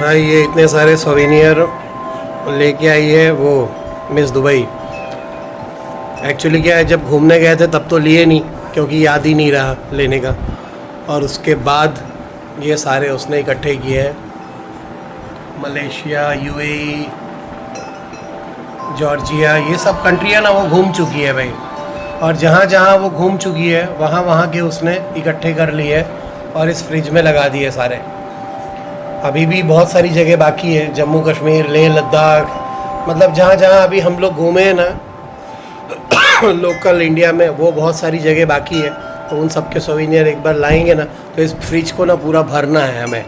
भाई ये इतने सारे सोवेनियर लेके आई है वो मिस दुबई। एक्चुअली क्या है, जब घूमने गए थे तब तो लिए नहीं क्योंकि याद ही नहीं रहा लेने का, और उसके बाद ये सारे उसने इकट्ठे किए हैं। मलेशिया, यूएई, जॉर्जिया, ये सब कंट्री है ना, वो घूम चुकी है भाई। और जहाँ जहाँ वो घूम चुकी है वहाँ वहाँ के उसने इकट्ठे कर लिए और इस फ्रिज में लगा दिए सारे। अभी भी बहुत सारी जगह बाकी है, जम्मू कश्मीर, लेह लद्दाख, मतलब जहाँ जहाँ अभी हम लोग घूमे हैं ना लोकल इंडिया में, वो बहुत सारी जगह बाकी है। तो उन सब के सोवेनियर एक बार लाएंगे ना, तो इस फ्रिज को ना पूरा भरना है हमें।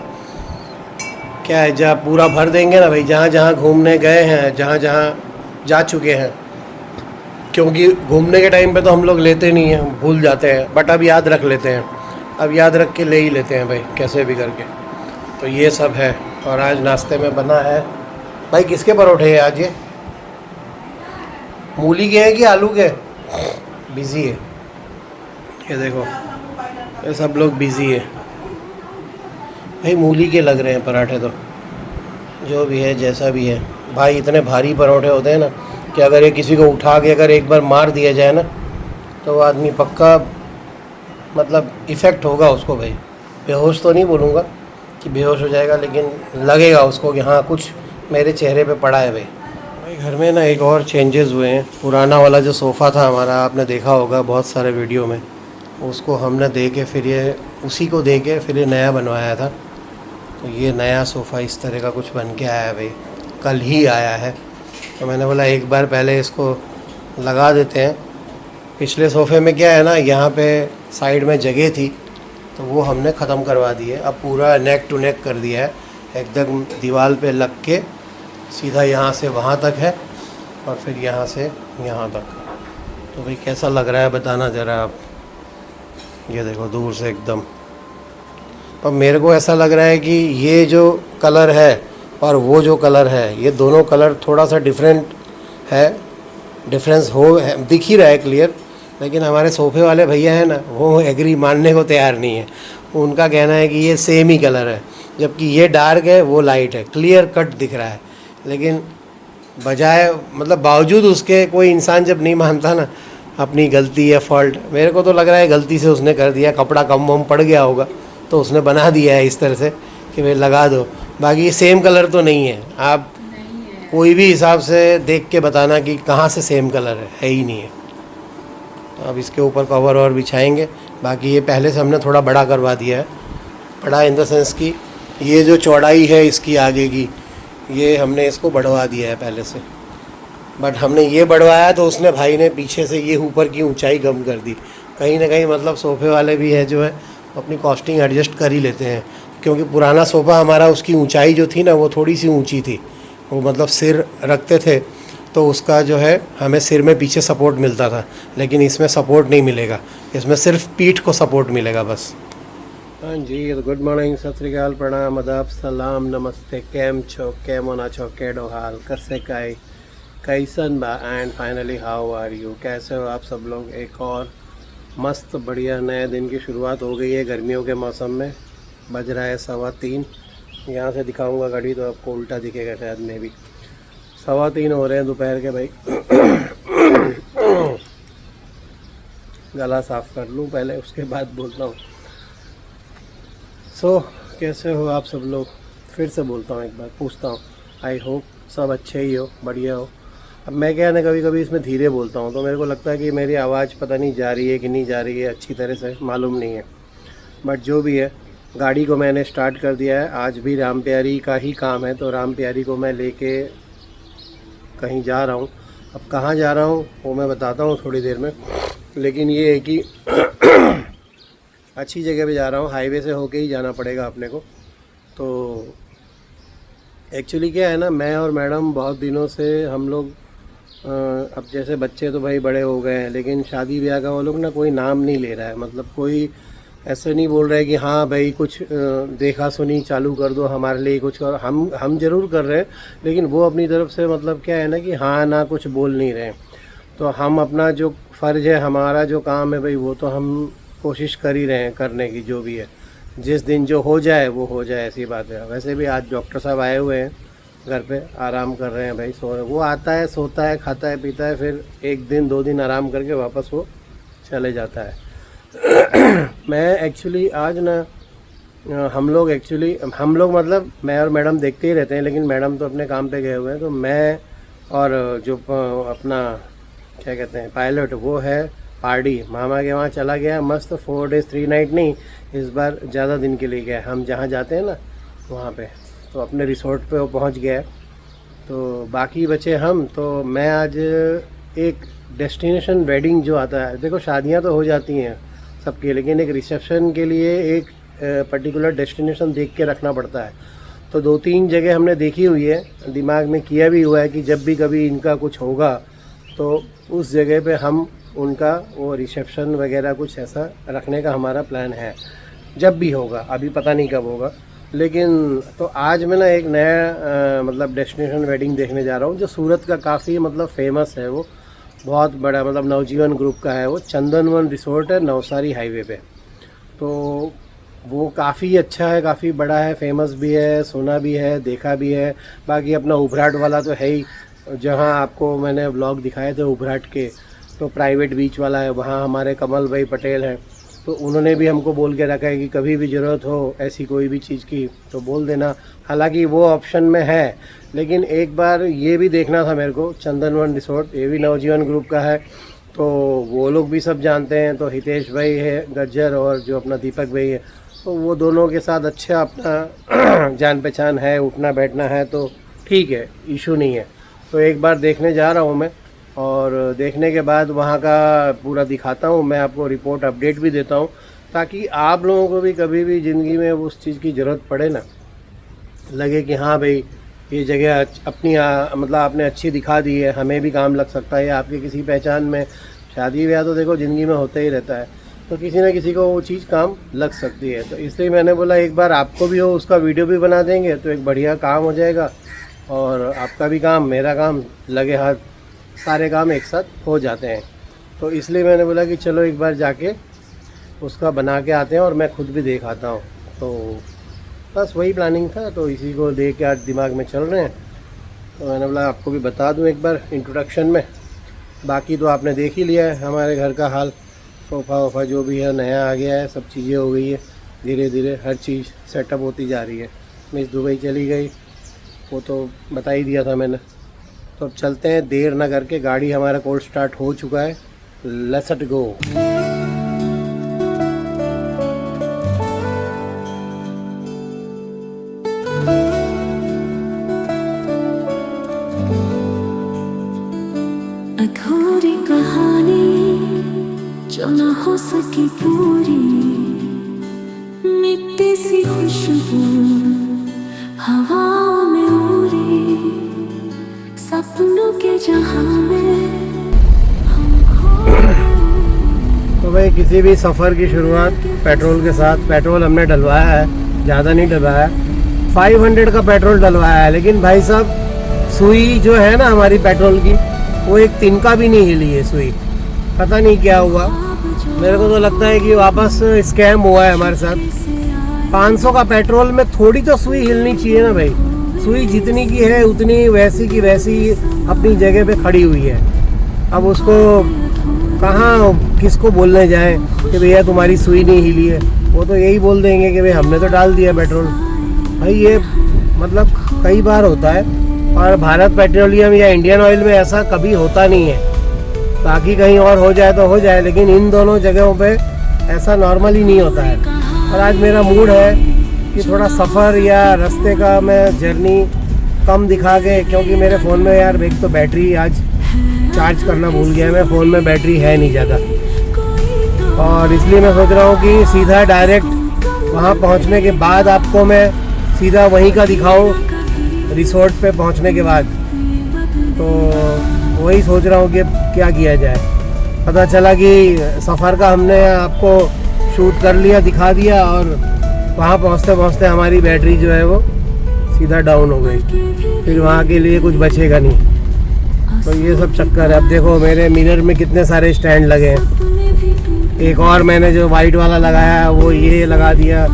क्या है, जब पूरा भर देंगे ना भाई, जहाँ जहाँ घूमने गए हैं, जहाँ जहाँ जा चुके हैं, क्योंकि घूमने के टाइम पे तो हम लोग लेते नहीं हैं, भूल जाते हैं, बट अब याद रख लेते हैं। अब याद रख के ले ही लेते हैं भाई, कैसे भी करके। तो ये सब है। और आज नाश्ते में बना है भाई, किसके परोठे हैं आज? ये मूली के हैं कि आलू के? बिज़ी है ये देखो, ये सब लोग बिज़ी है भाई। मूली के लग रहे हैं पराठे तो, जो भी है जैसा भी है भाई। इतने भारी परोठे होते हैं ना कि अगर ये किसी को उठा के अगर एक बार मार दिया जाए ना, तो वो आदमी पक्का मतलब इफ़ेक्ट होगा उसको भाई। बेहोश तो नहीं बोलूँगा कि बेहोश हो जाएगा, लेकिन लगेगा उसको कि हाँ कुछ मेरे चेहरे पे पड़ा है भाई। भाई घर में ना एक और चेंजेस हुए हैं। पुराना वाला जो सोफ़ा था हमारा, आपने देखा होगा बहुत सारे वीडियो में, उसको हमने दे के फिर ये उसी को दे के फिर ये नया बनवाया था। तो ये नया सोफ़ा इस तरह का कुछ बन के आया है भाई, कल ही आया है। तो मैंने बोला एक बार पहले इसको लगा देते हैं। पिछले सोफ़े में क्या है ना, यहाँ पे साइड में जगह थी तो वो हमने ख़त्म करवा दी है। अब पूरा नेक टू नेक कर दिया है, एकदम दीवार पे लग के सीधा यहाँ से वहाँ तक है और फिर यहाँ से यहाँ तक। तो भाई कैसा लग रहा है बताना ज़रा आप। ये देखो दूर से एकदम। पर मेरे को ऐसा लग रहा है कि ये जो कलर है और वो जो कलर है, ये दोनों कलर थोड़ा सा डिफरेंट है। डिफरेंस दिख ही रहा है क्लियर, लेकिन हमारे सोफ़े वाले भैया हैं ना, वो एग्री मानने को तैयार नहीं है। उनका कहना है कि ये सेम ही कलर है, जबकि ये डार्क है वो लाइट है, क्लियर कट दिख रहा है। लेकिन बजाय मतलब बावजूद उसके कोई इंसान जब नहीं मानता ना अपनी गलती या फॉल्ट, मेरे को तो लग रहा है गलती से उसने कर दिया। कपड़ा कम वम पड़ गया होगा तो उसने बना दिया है इस तरह से कि भाई लगा दो। बाकी ये सेम कलर तो नहीं है। आप कोई भी हिसाब से देख के बताना कि कहाँ से सेम कलर है ही नहीं है। तो अब इसके ऊपर कवर और बिछाएंगे। बाकी ये पहले से हमने थोड़ा बड़ा करवा दिया है। बड़ा इन द सेंस कि ये जो चौड़ाई है इसकी आगे की, ये हमने इसको बढ़वा दिया है पहले से। बट हमने ये बढ़वाया तो उसने भाई ने पीछे से ये ऊपर की ऊंचाई कम कर दी। कहीं ना कहीं मतलब सोफ़े वाले भी है जो है अपनी कॉस्टिंग एडजस्ट कर ही लेते हैं, क्योंकि पुराना सोफ़ा हमारा उसकी ऊंचाई जो थी ना वो थोड़ी सी ऊंची थी। वो मतलब सिर रखते थे तो उसका जो है हमें सिर में पीछे सपोर्ट मिलता था, लेकिन इसमें सपोर्ट नहीं मिलेगा। इसमें सिर्फ पीठ को सपोर्ट मिलेगा बस। हाँ जी, गुड मॉर्निंग, सत श्री अकाल, प्रणाम, अदाब, सलाम, नमस्ते, केम छो, केमोना छो, केडो हाल, कससे काई, कैसन बा, and finally how are you, कैसे हो आप सब लोग। एक और मस्त बढ़िया नए दिन की शुरुआत हो गई है गर्मियों के मौसम में। बज रहा है 3:15। यहाँ से दिखाऊंगा घड़ी तो आपको उल्टा दिखेगा शायद, में भी 3:15 हो रहे हैं दोपहर के भाई। गला साफ़ कर लूँ पहले, उसके बाद बोलता हूँ। कैसे हो आप सब लोग? फिर से बोलता हूँ, एक बार पूछता हूँ। आई होप सब अच्छे ही हो, बढ़िया हो। अब मैं क्या है ना, कभी कभी इसमें धीरे बोलता हूँ तो मेरे को लगता है कि मेरी आवाज़ पता नहीं जा रही है कि नहीं जा रही है, अच्छी तरह से मालूम नहीं है। बट जो भी है, गाड़ी को मैंने स्टार्ट कर दिया है। आज भी राम प्यारी का ही काम है, तो राम प्यारी को मैं लेके कहीं जा रहा हूँ। अब कहाँ जा रहा हूँ वो मैं बताता हूँ थोड़ी देर में, लेकिन ये है कि अच्छी जगह पे जा रहा हूँ। हाईवे से होके ही जाना पड़ेगा अपने को। तो एक्चुअली क्या है ना, मैं और मैडम बहुत दिनों से हम लोग अब जैसे बच्चे तो भाई बड़े हो गए हैं, लेकिन शादी ब्याह का वो लोग ना कोई नाम नहीं ले रहा है। मतलब कोई ऐसे नहीं बोल रहा है कि हाँ भाई कुछ देखा सुनी चालू कर दो हमारे लिए कुछ। और हम ज़रूर कर रहे हैं, लेकिन वो अपनी तरफ से मतलब क्या है ना कि हाँ ना कुछ बोल नहीं रहे हैं। तो हम अपना जो फ़र्ज़ है, हमारा जो काम है भाई, वो तो हम कोशिश कर ही रहे हैं करने की, जो भी है। जिस दिन जो हो जाए वो हो जाए, ऐसी बात है। वैसे भी आज डॉक्टर साहब आए हुए हैं घर पे, आराम कर रहे हैं भाई, सो रहे। वो आता है, सोता है, खाता है, पीता है, फिर 1 दिन 2 दिन आराम करके वापस वो चले जाता है। मैं एक्चुअली आज ना हम लोग मतलब मैं और मैडम देखते ही रहते हैं, लेकिन मैडम तो अपने काम पे गए हुए हैं। तो मैं और जो अपना क्या कहते हैं पायलट, वो है पार्टी, मामा के वहाँ चला गया मस्त। 4 डेज़ 3 नाइट नहीं, इस बार ज़्यादा दिन के लिए गया। हम जहाँ जाते हैं ना वहाँ पे, तो अपने रिसोर्ट पे वो पहुँच गया। तो बाकी बचे हम। तो मैं आज एक डेस्टिनेशन वेडिंग जो आता है, देखो शादियाँ तो हो जाती हैं सबकी, लेकिन एक रिसेप्शन के लिए एक पर्टिकुलर डेस्टिनेशन देख के रखना पड़ता है। तो 2-3 जगह हमने देखी हुई है, दिमाग में किया भी हुआ है कि जब भी कभी इनका कुछ होगा तो उस जगह पे हम उनका वो रिसेप्शन वगैरह कुछ ऐसा रखने का हमारा प्लान है, जब भी होगा। अभी पता नहीं कब होगा, लेकिन तो आज मैं ना एक नया मतलब डेस्टिनेशन वेडिंग देखने जा रहा हूँ, जो सूरत का काफ़ी मतलब फेमस है। वो बहुत बड़ा मतलब नवजीवन ग्रुप का है। वो चंदनवन रिसोर्ट है, नवसारी हाईवे पे। तो वो काफ़ी अच्छा है, काफ़ी बड़ा है, फेमस भी है, सुना भी है, देखा भी है। बाकी अपना उभराट वाला तो है ही, जहाँ आपको मैंने व्लॉग दिखाए थे उभराट के, तो प्राइवेट बीच वाला है, वहाँ हमारे कमल भाई पटेल हैं। तो उन्होंने भी हमको बोल के रखा है कि कभी भी ज़रूरत हो ऐसी कोई भी चीज़ की तो बोल देना। हालांकि वो ऑप्शन में है, लेकिन एक बार ये भी देखना था मेरे को, चंदनवन रिसोर्ट, ये भी नवजीवन ग्रुप का है। तो वो लोग भी सब जानते हैं। तो हितेश भाई है गज्जर, और जो अपना दीपक भाई है, तो वो दोनों के साथ अच्छा अपना जान पहचान है, उठना बैठना है, तो ठीक है, इशू नहीं है। तो एक बार देखने जा रहा हूँ मैं, और देखने के बाद वहाँ का पूरा दिखाता हूँ। मैं आपको रिपोर्ट अपडेट भी देता हूँ, ताकि आप लोगों को भी कभी भी ज़िंदगी में उस चीज़ की ज़रूरत पड़े ना, लगे कि हाँ भाई ये जगह अपनी मतलब आपने अच्छी दिखा दी है, हमें भी काम लग सकता है, आपके किसी पहचान में। शादी ब्याह तो देखो ज़िंदगी में होता ही रहता है, तो किसी ना किसी को वो चीज़ काम लग सकती है। तो इसलिए मैंने बोला एक बार आपको भी हो, उसका वीडियो भी बना देंगे, तो एक बढ़िया काम हो जाएगा, और आपका भी काम, मेरा काम, लगे हाथ सारे काम एक साथ हो जाते हैं। तो इसलिए मैंने बोला कि चलो एक बार जाके उसका बना के आते हैं, और मैं खुद भी देख आता हूँ। तो बस वही प्लानिंग था, तो इसी को देख के आज दिमाग में चल रहे हैं। तो मैंने बोला आपको भी बता दूँ एक बार इंट्रोडक्शन में। बाकी तो आपने देख ही लिया है हमारे घर का हाल, सोफ़ा वोफ़ा जो भी है नया आ गया है, सब चीज़ें हो गई है, धीरे धीरे हर चीज़ सेटअप होती जा रही है। मिस दुबई चली गई, वो तो बता ही दिया था मैंने। तो अब चलते हैं, देर ना करके। गाड़ी हमारा कोल्ड स्टार्ट हो चुका है, लेट्स गो। अधूरी कहानी जो न हो सकी पूरी, मिट्टी सी खुशबू हवाओं में उड़ी, सपनों के जहां में हम खो गए। तो भाई किसी भी सफ़र की शुरुआत पेट्रोल के साथ। पेट्रोल हमने डलवाया है, ज़्यादा नहीं डलवाया, 500 का पेट्रोल डलवाया है। लेकिन भाई साहब सुई जो है ना हमारी पेट्रोल की, वो एक तिनका भी नहीं हिली है सुई। पता नहीं क्या हुआ, मेरे को तो लगता है कि वापस स्कैम हुआ है हमारे साथ। 500 का पेट्रोल में थोड़ी तो सुई हिलनी चाहिए ना भाई। सुई जितनी की है उतनी वैसी की वैसी अपनी जगह पे खड़ी हुई है। अब उसको कहाँ किसको बोलने जाएं कि भैया तुम्हारी सुई नहीं हिली है। वो तो यही बोल देंगे कि भाई हमने तो डाल दिया पेट्रोल। भाई ये मतलब कई बार होता है, और भारत पेट्रोलियम या इंडियन ऑयल में ऐसा कभी होता नहीं है। बाकी कहीं और हो जाए तो हो जाए, लेकिन इन दोनों जगहों पे ऐसा नॉर्मली नहीं होता है। और आज मेरा मूड है कि थोड़ा सफ़र या रास्ते का मैं जर्नी कम दिखा के, क्योंकि मेरे फ़ोन में यार एक तो बैटरी आज चार्ज करना भूल गया मैं, फ़ोन में बैटरी है नहीं ज़्यादा, और इसलिए मैं सोच रहा हूँ कि सीधा डायरेक्ट वहाँ पहुँचने के बाद आपको मैं सीधा वहीं का दिखाऊँ रिसोर्ट पे पहुँचने के बाद। तो वही सोच रहा हूँ कि क्या किया जाए। पता चला कि सफ़र का हमने आपको शूट कर लिया, दिखा दिया, और वहाँ पहुँचते पहुँचते हमारी बैटरी जो है वो सीधा डाउन हो गई। फिर वहाँ के लिए कुछ बचेगा नहीं। तो ये सब चक्कर है। अब देखो मेरे मिरर में कितने सारे स्टैंड लगे हैं। एक और मैंने जो वाइट वाला लगाया है वो ये लगा दिया,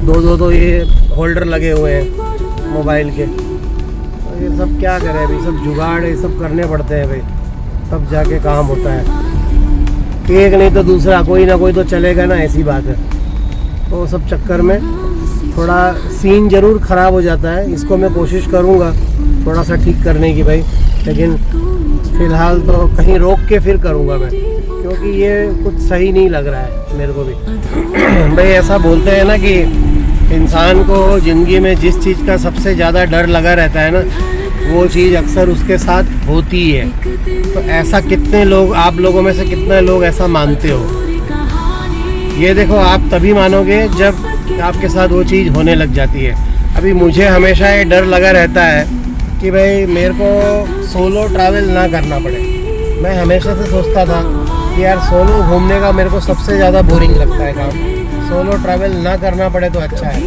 दो ये होल्डर लगे हुए हैं मोबाइल के। तो ये सब क्या करें अभी, सब जुगाड़ ये सब करने पड़ते हैं भाई, तब जाके काम होता है। एक नहीं तो दूसरा, कोई ना कोई तो चलेगा ना, ऐसी बात है। तो सब चक्कर में थोड़ा सीन ज़रूर ख़राब हो जाता है। इसको मैं कोशिश करूँगा थोड़ा सा ठीक करने की भाई, लेकिन फ़िलहाल तो कहीं रोक के फिर करूँगा मैं, क्योंकि ये कुछ सही नहीं लग रहा है मेरे को भी। भाई ऐसा बोलते हैं ना कि इंसान को ज़िंदगी में जिस चीज़ का सबसे ज़्यादा डर लगा रहता है ना, वो चीज़ अक्सर उसके साथ होती ही है। तो ऐसा कितने लोग, आप लोगों में से कितने लोग ऐसा मानते हो? ये देखो, आप तभी मानोगे जब आपके साथ वो चीज़ होने लग जाती है। अभी मुझे हमेशा ये डर लगा रहता है कि भाई मेरे को सोलो ट्रैवल ना करना पड़े। मैं हमेशा से सोचता था कि यार सोलो घूमने का मेरे को सबसे ज़्यादा बोरिंग लगता है काम, सोलो ट्रैवल ना करना पड़े तो अच्छा है।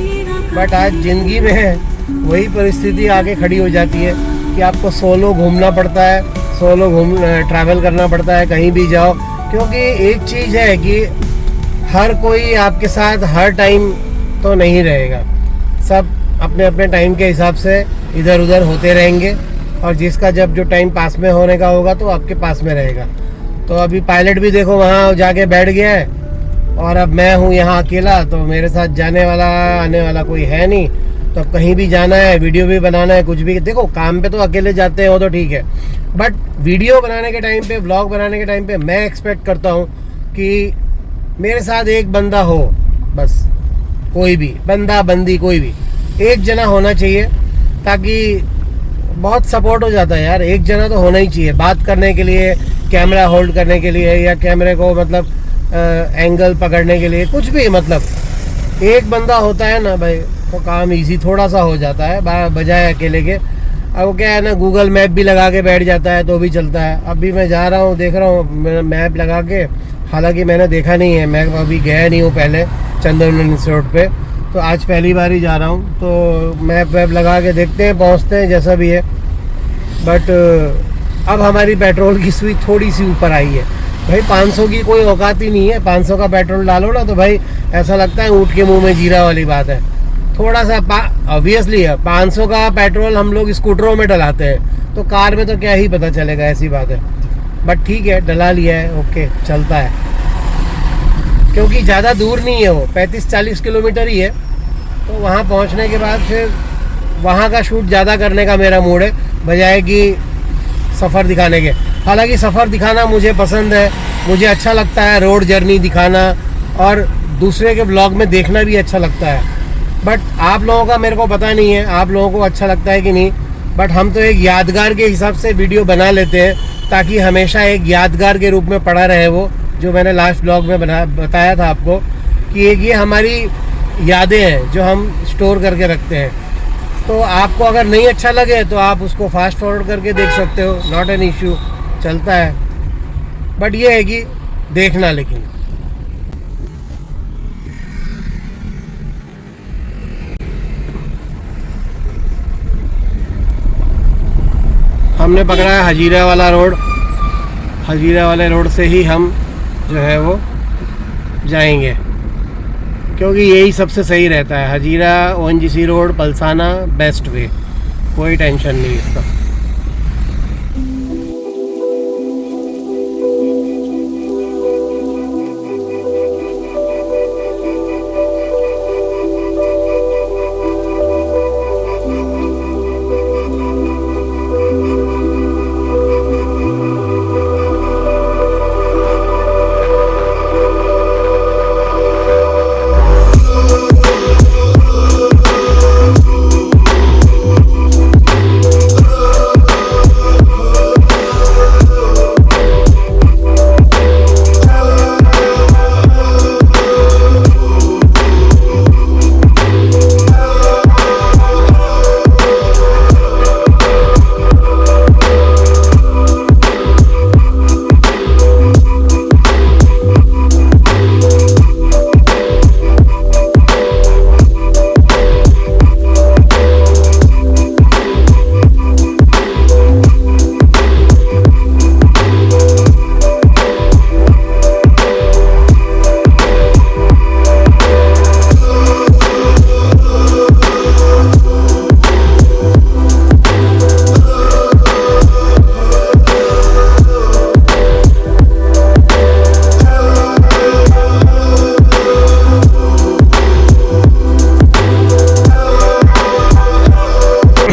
बट आज ज़िंदगी में वही परिस्थिति आके खड़ी हो जाती है कि आपको सोलो घूमना पड़ता है, सोलो ट्रैवल करना पड़ता है कहीं भी जाओ। क्योंकि एक चीज़ है कि हर कोई आपके साथ हर टाइम तो नहीं रहेगा, सब अपने अपने टाइम के हिसाब से इधर उधर होते रहेंगे, और जिसका जब जो टाइम पास में होने का होगा तो आपके पास में रहेगा। तो अभी पायलट भी देखो वहाँ जाके बैठ गया है, और अब मैं हूँ यहाँ अकेला, तो मेरे साथ जाने वाला आने वाला कोई है नहीं। तो अब कहीं भी जाना है, वीडियो भी बनाना है, कुछ भी, देखो काम पे तो अकेले जाते हो तो ठीक है, बट वीडियो बनाने के टाइम पे, व्लॉग बनाने के टाइम पे मैं एक्सपेक्ट करता हूँ कि मेरे साथ एक बंदा हो, बस कोई भी बंदा बंदी कोई भी एक जना होना चाहिए, ताकि बहुत सपोर्ट हो जाता है यार। एक जना तो होना ही चाहिए बात करने के लिए, कैमरा होल्ड करने के लिए, या कैमरे को मतलब एंगल पकड़ने के लिए, कुछ भी, मतलब एक बंदा होता है ना भाई, तो काम इजी थोड़ा सा हो जाता है बजाय अकेले के। अब क्या है ना, गूगल मैप भी लगा के बैठ जाता है तो भी चलता है। अभी मैं जा रहा हूँ, देख रहा हूँ मैप लगा के, हालांकि मैंने देखा नहीं है, मैं अभी गया नहीं हूँ पहले चंद्रमन रिसोर्ट पे, तो आज पहली बार ही जा रहा हूँ। तो मैप वैप लगा के देखते हैं, पहुँचते हैं जैसा भी है। बट अब हमारी पेट्रोल की सुई थोड़ी सी ऊपर आई है भाई। 500 की कोई औकात ही नहीं है, 500 का पेट्रोल डालो ना तो भाई ऐसा लगता है ऊँट के मुँह में जीरा वाली बात है। थोड़ा सा ऑब्वियसली है, 500 का पेट्रोल हम लोग स्कूटरों में डलाते हैं, तो कार में तो क्या ही पता चलेगा, ऐसी बात है। बट ठीक है, डला लिया है, ओके चलता है, क्योंकि ज़्यादा दूर नहीं है वो, 35-40 किलोमीटर ही है। तो वहाँ पहुँचने के बाद फिर वहाँ का शूट ज़्यादा करने का मेरा मूड है, बजाय कि सफ़र दिखाने के। हालांकि सफ़र दिखाना मुझे पसंद है, मुझे अच्छा लगता है रोड जर्नी दिखाना, और दूसरे के ब्लॉग में देखना भी अच्छा लगता है। बट आप लोगों का मेरे को पता नहीं है, आप लोगों को अच्छा लगता है कि नहीं, बट हम तो एक यादगार के हिसाब से वीडियो बना लेते हैं, ताकि हमेशा एक यादगार के रूप में पड़ा रहे वो, जो मैंने लास्ट ब्लॉग में बताया था आपको कि एक ये हमारी यादें हैं जो हम स्टोर करके रखते हैं। तो आपको अगर नहीं अच्छा लगे तो आप उसको फास्ट फॉरवर्ड करके देख सकते हो, नॉट एन इश्यू, चलता है। बट ये है कि देखना, लेकिन हमने पकड़ा है हजीरा वाला रोड, हजीरा वाले रोड से ही हम जो है वो जाएंगे, क्योंकि यही सबसे सही रहता है। Hazira, ONGC road, Palsana best way, कोई टेंशन नहीं इसका।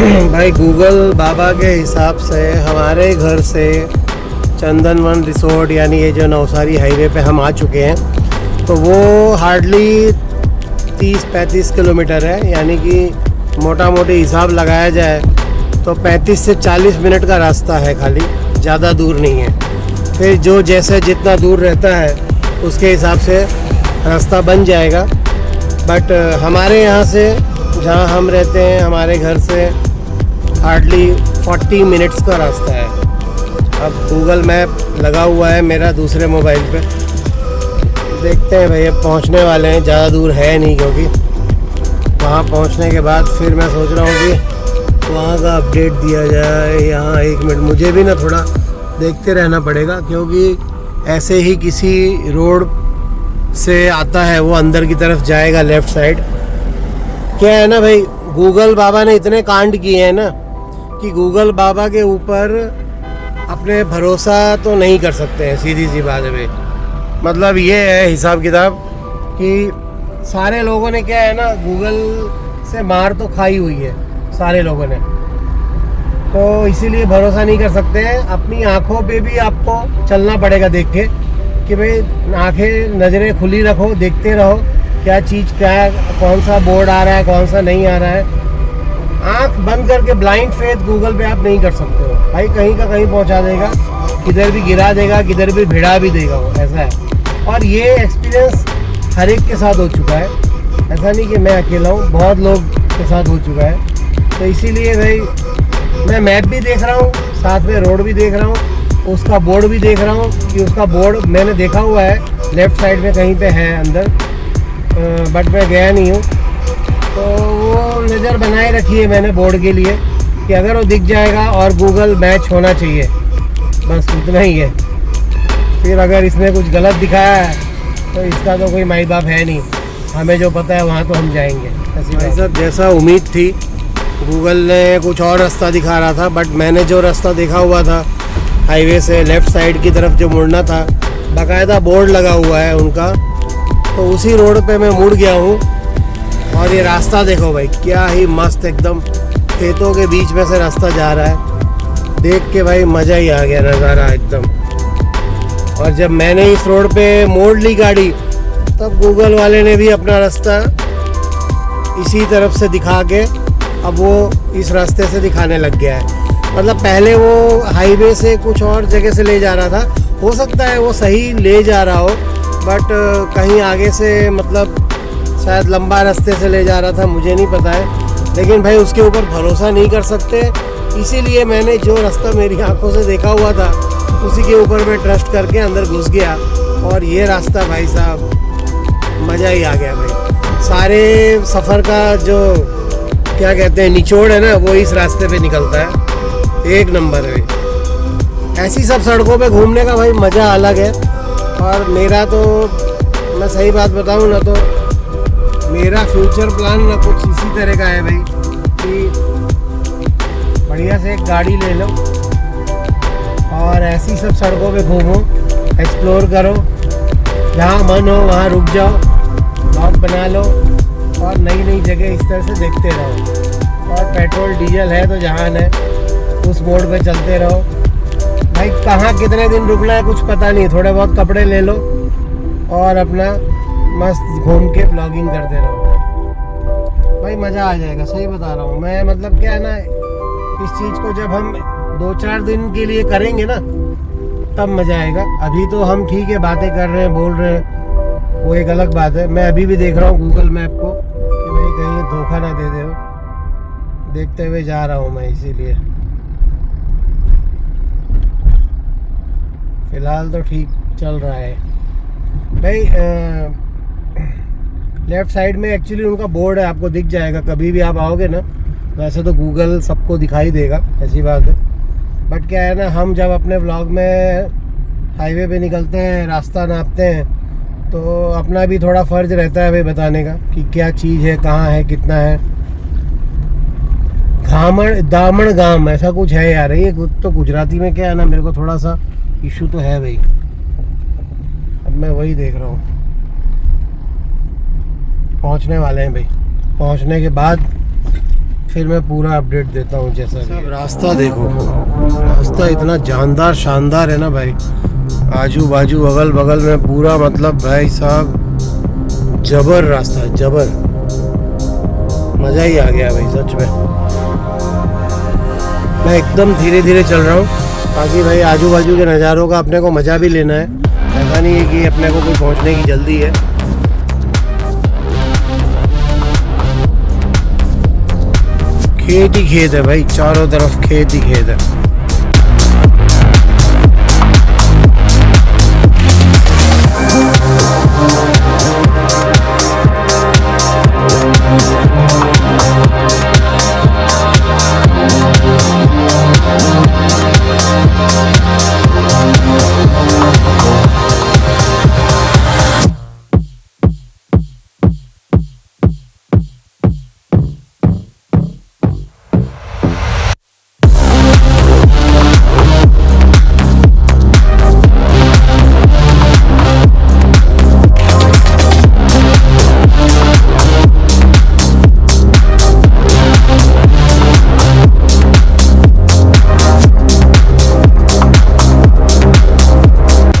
भाई गूगल बाबा के हिसाब से हमारे घर से चंदनवन रिसोर्ट यानी ये जो नवसारी हाईवे पे हम आ चुके हैं तो वो हार्डली 30-35 किलोमीटर है, यानी कि मोटा मोटी हिसाब लगाया जाए तो 35 से 40 मिनट का रास्ता है, खाली ज़्यादा दूर नहीं है। फिर जो जैसे जितना दूर रहता है उसके हिसाब से रास्ता बन जाएगा। बट हमारे यहाँ से जहाँ हम रहते हैं हमारे घर से हार्डली 40 मिनट्स का रास्ता है। अब गूगल मैप लगा हुआ है मेरा दूसरे मोबाइल पे, देखते हैं भाई अब पहुंचने वाले हैं, ज़्यादा दूर है नहीं, क्योंकि वहाँ पहुंचने के बाद फिर मैं सोच रहा हूँ कि वहाँ का अपडेट दिया जाए। यहाँ 1 मिनट मुझे भी ना थोड़ा देखते रहना पड़ेगा, क्योंकि ऐसे ही किसी रोड से आता है वो अंदर की तरफ जाएगा लेफ़्ट साइड। क्या है ना भाई, गूगल बाबा ने इतने कांड किए हैं ना कि गूगल बाबा के ऊपर अपने भरोसा तो नहीं कर सकते हैं, सीधी सी बात है भाई। मतलब ये है हिसाब किताब कि सारे लोगों ने क्या है ना, गूगल से मार तो खाई हुई है सारे लोगों ने, तो इसीलिए भरोसा नहीं कर सकते हैं। अपनी आंखों पे भी आपको चलना पड़ेगा देख के कि भाई आंखें नज़रें खुली रखो, देखते रहो क्या चीज़ क्या है, कौन सा बोर्ड आ रहा है कौन सा नहीं आ रहा है। आंख बंद करके ब्लाइंड फेथ गूगल पे आप नहीं कर सकते हो भाई, कहीं का कहीं पहुंचा देगा, किधर भी गिरा देगा, किधर भी भिड़ा भी देगा वो, ऐसा है। और ये एक्सपीरियंस हर एक के साथ हो चुका है, ऐसा नहीं कि मैं अकेला हूँ, बहुत लोग के साथ हो चुका है। तो इसीलिए भाई मैं मैप भी देख रहा हूँ, साथ में रोड भी देख रहा हूँ, उसका बोर्ड भी देख रहा हूँ कि उसका बोर्ड मैंने देखा हुआ है लेफ़्ट साइड में कहीं पे है अंदर, बट मैं गया नहीं हूँ। तो वो नज़र बनाए रखी है मैंने बोर्ड के लिए कि अगर वो दिख जाएगा और गूगल मैच होना चाहिए, बस उतना ही है। फिर अगर इसने कुछ गलत दिखाया है तो इसका तो कोई माई बाप है नहीं, हमें जो पता है वहाँ तो हम जाएंगे। ऐसी भाई साहब जैसा उम्मीद थी, गूगल ने कुछ और रास्ता दिखा रहा था, बट मैंने जो रास्ता देखा हुआ था हाईवे से लेफ़्ट साइड की तरफ जो मुड़ना था, बाकायदा बोर्ड लगा हुआ है उनका, तो उसी रोड पे मैं मुड़ गया हूँ। और ये रास्ता देखो भाई, क्या ही मस्त, एकदम खेतों के बीच में से रास्ता जा रहा है, देख के भाई मज़ा ही आ गया नज़ारा एकदम। और जब मैंने इस रोड पे मोड़ ली गाड़ी, तब गूगल वाले ने भी अपना रास्ता इसी तरफ से दिखा के अब वो इस रास्ते से दिखाने लग गया है। मतलब पहले वो हाईवे से कुछ और जगह से ले जा रहा था, हो सकता है वो सही ले जा रहा हो, बट कहीं आगे से मतलब शायद लंबा रास्ते से ले जा रहा था, मुझे नहीं पता है। लेकिन भाई उसके ऊपर भरोसा नहीं कर सकते, इसीलिए मैंने जो रास्ता मेरी आंखों से देखा हुआ था उसी के ऊपर मैं ट्रस्ट करके अंदर घुस गया। और ये रास्ता भाई साहब मज़ा ही आ गया भाई। सारे सफ़र का जो क्या कहते हैं निचोड़ है ना, वो इस रास्ते पे निकलता है, एक नंबर है। ऐसी सब सड़कों पे घूमने का भाई मज़ा अलग है। और मेरा तो मैं सही बात बताऊँ ना, तो मेरा फ्यूचर प्लान ना कुछ इसी तरह का है भाई कि बढ़िया से एक गाड़ी ले लो और ऐसी सब सड़कों पे घूमो, एक्सप्लोर करो, जहाँ मन हो वहाँ रुक जाओ, ब्लॉग बना लो और नई नई जगह इस तरह से देखते रहो। और पेट्रोल डीजल है तो जहान है, उस मोड़ पे चलते रहो भाई। कहाँ कितने दिन रुकना है कुछ पता नहीं, थोड़े बहुत कपड़े ले लो और अपना मस्त घूम के ब्लॉगिंग करते रहो भाई, मज़ा आ जाएगा। सही बता रहा हूँ मैं, मतलब क्या है ना, इस चीज़ को जब हम 2-4 दिन के लिए करेंगे ना तब मज़ा आएगा। अभी तो हम ठीक है बातें कर रहे हैं, बोल रहे हैं, वो एक अलग बात है। मैं अभी भी देख रहा हूँ गूगल मैप को कि भाई कहीं धोखा ना दे दे हो, देखते हुए जा रहा हूँ मैं। इसीलिए फ़िलहाल तो ठीक चल रहा है भाई। लेफ़्ट साइड में एक्चुअली उनका बोर्ड है, आपको दिख जाएगा कभी भी आप आओगे ना। वैसे तो गूगल सबको दिखाई देगा, ऐसी बात है, बट क्या है ना, हम जब अपने व्लॉग में हाईवे पे निकलते हैं, रास्ता नापते हैं, तो अपना भी थोड़ा फ़र्ज रहता है भाई बताने का कि क्या चीज़ है, कहाँ है, कितना है। दामन गाम ऐसा कुछ है यार, ये तो गुजराती में क्या है ना, मेरे को थोड़ा सा इशू तो है भाई। अब मैं वही देख रहा हूँ, पहुँचने वाले हैं भाई। पहुँचने के बाद फिर मैं पूरा अपडेट देता हूँ जैसा भी। रास्ता देखो, रास्ता इतना जानदार शानदार है ना भाई, आजू बाजू अगल बगल में पूरा, मतलब भाई साहब जबर रास्ता है, जबर, मज़ा ही आ गया भाई सच में। मैं एकदम धीरे धीरे चल रहा हूँ ताकि भाई आजू बाजू के नज़ारों का अपने को मज़ा भी लेना है, ऐसा नहीं है कि अपने को कोई पहुँचने की जल्दी है। खेत ही खेत है भाई, चारों तरफ खेत ही खेत है।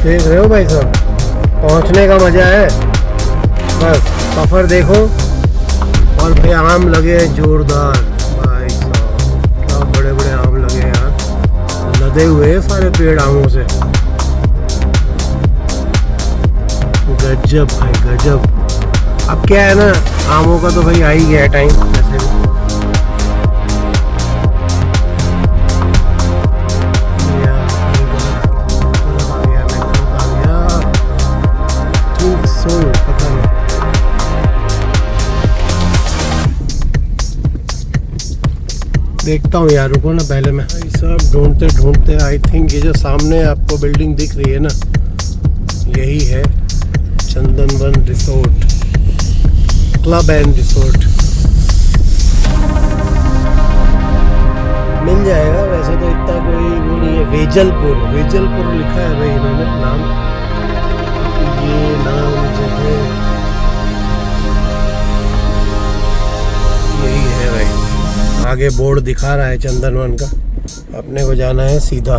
देख रहे हो भाई साहब, पहुंचने का मज़ा है, बस सफ़र देखो। और भाई आम लगे हैं जोरदार, भाई साहब क्या बड़े बड़े आम लगे हैं यार, लदे हुए हैं सारे पेड़ आमों से, गजब भाई गजब। अब क्या है ना, आमों का तो भाई आ ही गया है टाइम वैसे भी। देखता हूँ यार, रुको ना पहले मैं सब ढूंढते ढूंढते, आई थिंक ये जो सामने आपको बिल्डिंग दिख रही है ना, यही है चंदनवन रिसोर्ट, क्लब एंड रिसोर्ट। मिल जाएगा वैसे तो, इतना कोई वो नहीं है। वेजलपुर, वेजलपुर लिखा है भाई इन्होंने नाम, ये नाम जो है यही है भाई। आगे बोर्ड दिखा रहा है चंदनवन का, अपने को जाना है सीधा,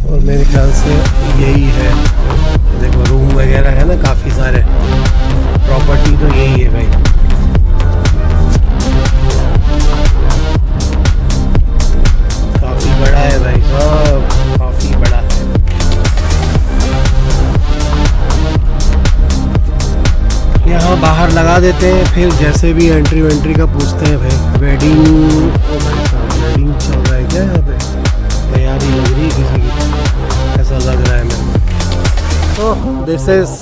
और मेरे ख्याल से यही है। देखो रूम वगैरह है ना काफ़ी सारे, प्रॉपर्टी तो यही है भाई। काफ़ी बड़ा है भाई साहब, काफ़ी बड़ा है। यहाँ बाहर लगा देते हैं, फिर जैसे भी एंट्री वेंट्री का पूछते हैं भाई। वेडिंग, ओ भाई साहब वेडिंग चल रहा है क्या यहाँ पे, तैयारी लग रही है किसी की, ऐसा लग रहा है मेरे को। तो this is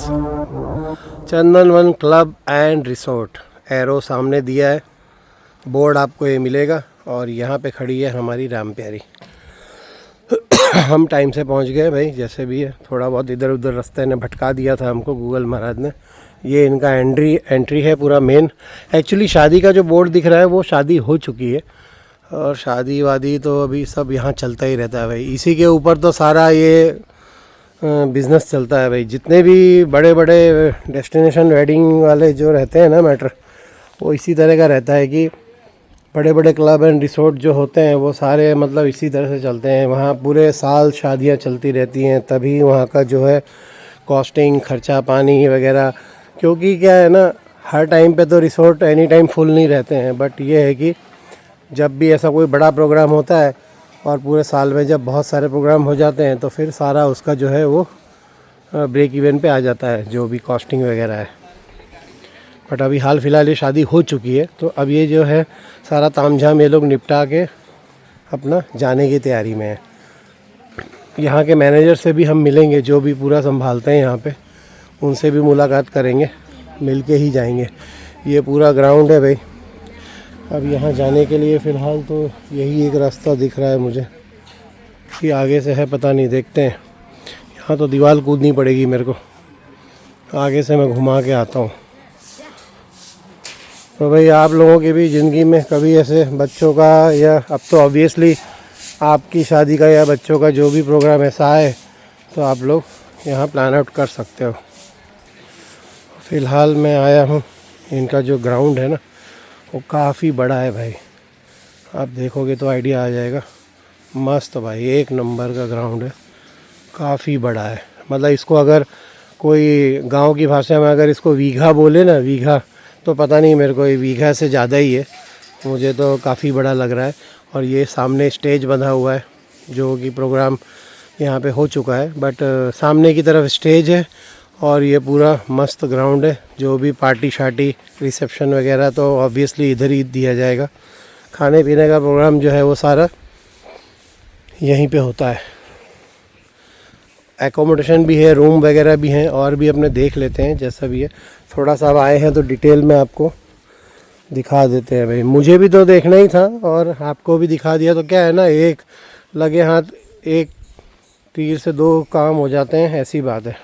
Chandanvan club and resort, arrow सामने दिया है, बोर्ड आपको ये मिलेगा, और यहाँ पे खड़ी है हमारी राम प्यारी। हम टाइम से पहुँच गए भाई, जैसे भी है, थोड़ा बहुत इधर उधर रास्ते ने भटका दिया था हमको गूगल महाराज ने। ये इनका एंट्री है पूरा मेन। एक्चुअली शादी का जो बोर्ड दिख रहा है वो शादी हो चुकी है, और शादी वादी तो अभी सब यहाँ चलता ही रहता है भाई। इसी के ऊपर तो सारा ये बिज़नेस चलता है भाई। जितने भी बड़े बड़े डेस्टिनेशन वेडिंग वाले जो रहते हैं ना मैटर, वो इसी तरह का रहता है कि बड़े बड़े क्लब एंड रिसोर्ट जो होते हैं वो सारे मतलब इसी तरह से चलते हैं। वहाँ पूरे साल शादियाँ चलती रहती हैं, तभी वहाँ का जो है कॉस्टिंग, खर्चा पानी वगैरह, क्योंकि क्या है ना, हर टाइम पे तो रिसोर्ट एनी टाइम फुल नहीं रहते हैं। बट ये है कि जब भी ऐसा कोई बड़ा प्रोग्राम होता है, और पूरे साल में जब बहुत सारे प्रोग्राम हो जाते हैं, तो फिर सारा उसका जो है वो ब्रेक इवन पे आ जाता है, जो भी कॉस्टिंग वगैरह है। बट अभी हाल फ़िलहाल ये शादी हो चुकी है, तो अब ये जो है सारा तामझाम ये लोग निपटा के अपना जाने की तैयारी में है। यहाँ के मैनेजर से भी हम मिलेंगे, जो भी पूरा संभालते हैं यहाँ पे, उनसे भी मुलाकात करेंगे, मिल के ही जाएंगे। ये पूरा ग्राउंड है भाई। अब यहाँ जाने के लिए फ़िलहाल तो यही एक रास्ता दिख रहा है मुझे, कि आगे से है पता नहीं, देखते हैं। यहाँ तो दीवार कूदनी पड़ेगी मेरे को, आगे से मैं घुमा के आता हूँ। तो भाई आप लोगों की भी ज़िंदगी में कभी ऐसे बच्चों का, या अब तो ऑब्वियसली आपकी शादी का या बच्चों का जो भी प्रोग्राम ऐसा है, तो आप लोग यहाँ प्लान आउट कर सकते हो। फ़िलहाल मैं आया हूँ इनका जो ग्राउंड है ना वो काफ़ी बड़ा है भाई, आप देखोगे तो आइडिया आ जाएगा। मस्त भाई, एक नंबर का ग्राउंड है, काफ़ी बड़ा है। मतलब इसको अगर कोई गांव की भाषा में अगर इसको वीघा बोले ना, वीघा, तो पता नहीं मेरे को ये वीघा से ज़्यादा ही है, मुझे तो काफ़ी बड़ा लग रहा है। और ये सामने स्टेज बंधा हुआ है, जो कि प्रोग्राम यहाँ पे हो चुका है, बट सामने की तरफ स्टेज है और ये पूरा मस्त ग्राउंड है। जो भी पार्टी शार्टी रिसेप्शन वगैरह तो ऑब्वियसली इधर ही दिया जाएगा। खाने पीने का प्रोग्राम जो है वो सारा यहीं पे होता है। एकोमोडेशन भी है, रूम वगैरह भी हैं, और भी अपने देख लेते हैं जैसा भी है। थोड़ा सा अब आए हैं तो डिटेल में आपको दिखा देते हैं भाई। मुझे भी तो देखना ही था और आपको भी दिखा दिया, तो क्या है ना, एक लगे हाथ एक तीर से दो काम हो जाते हैं, ऐसी बात है।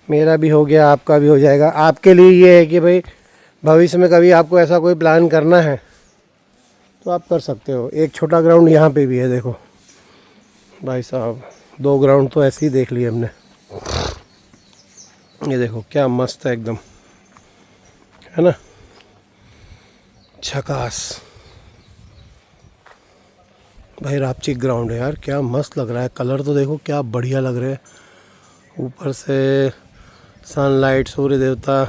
मेरा भी हो गया, आपका भी हो जाएगा। आपके लिए ये है कि भाई भविष्य में कभी आपको ऐसा कोई प्लान करना है तो आप कर सकते हो। एक छोटा ग्राउंड यहाँ पे भी है, देखो भाई साहब, 2 ग्राउंड तो ऐसे ही देख लिए हमने। ये देखो क्या मस्त है एकदम, है ना, झकास भाई। रापचिक ग्राउंड है यार, क्या मस्त लग रहा है। कलर तो देखो क्या बढ़िया लग रहे हैं, ऊपर से सनलाइट, सूर्य देवता।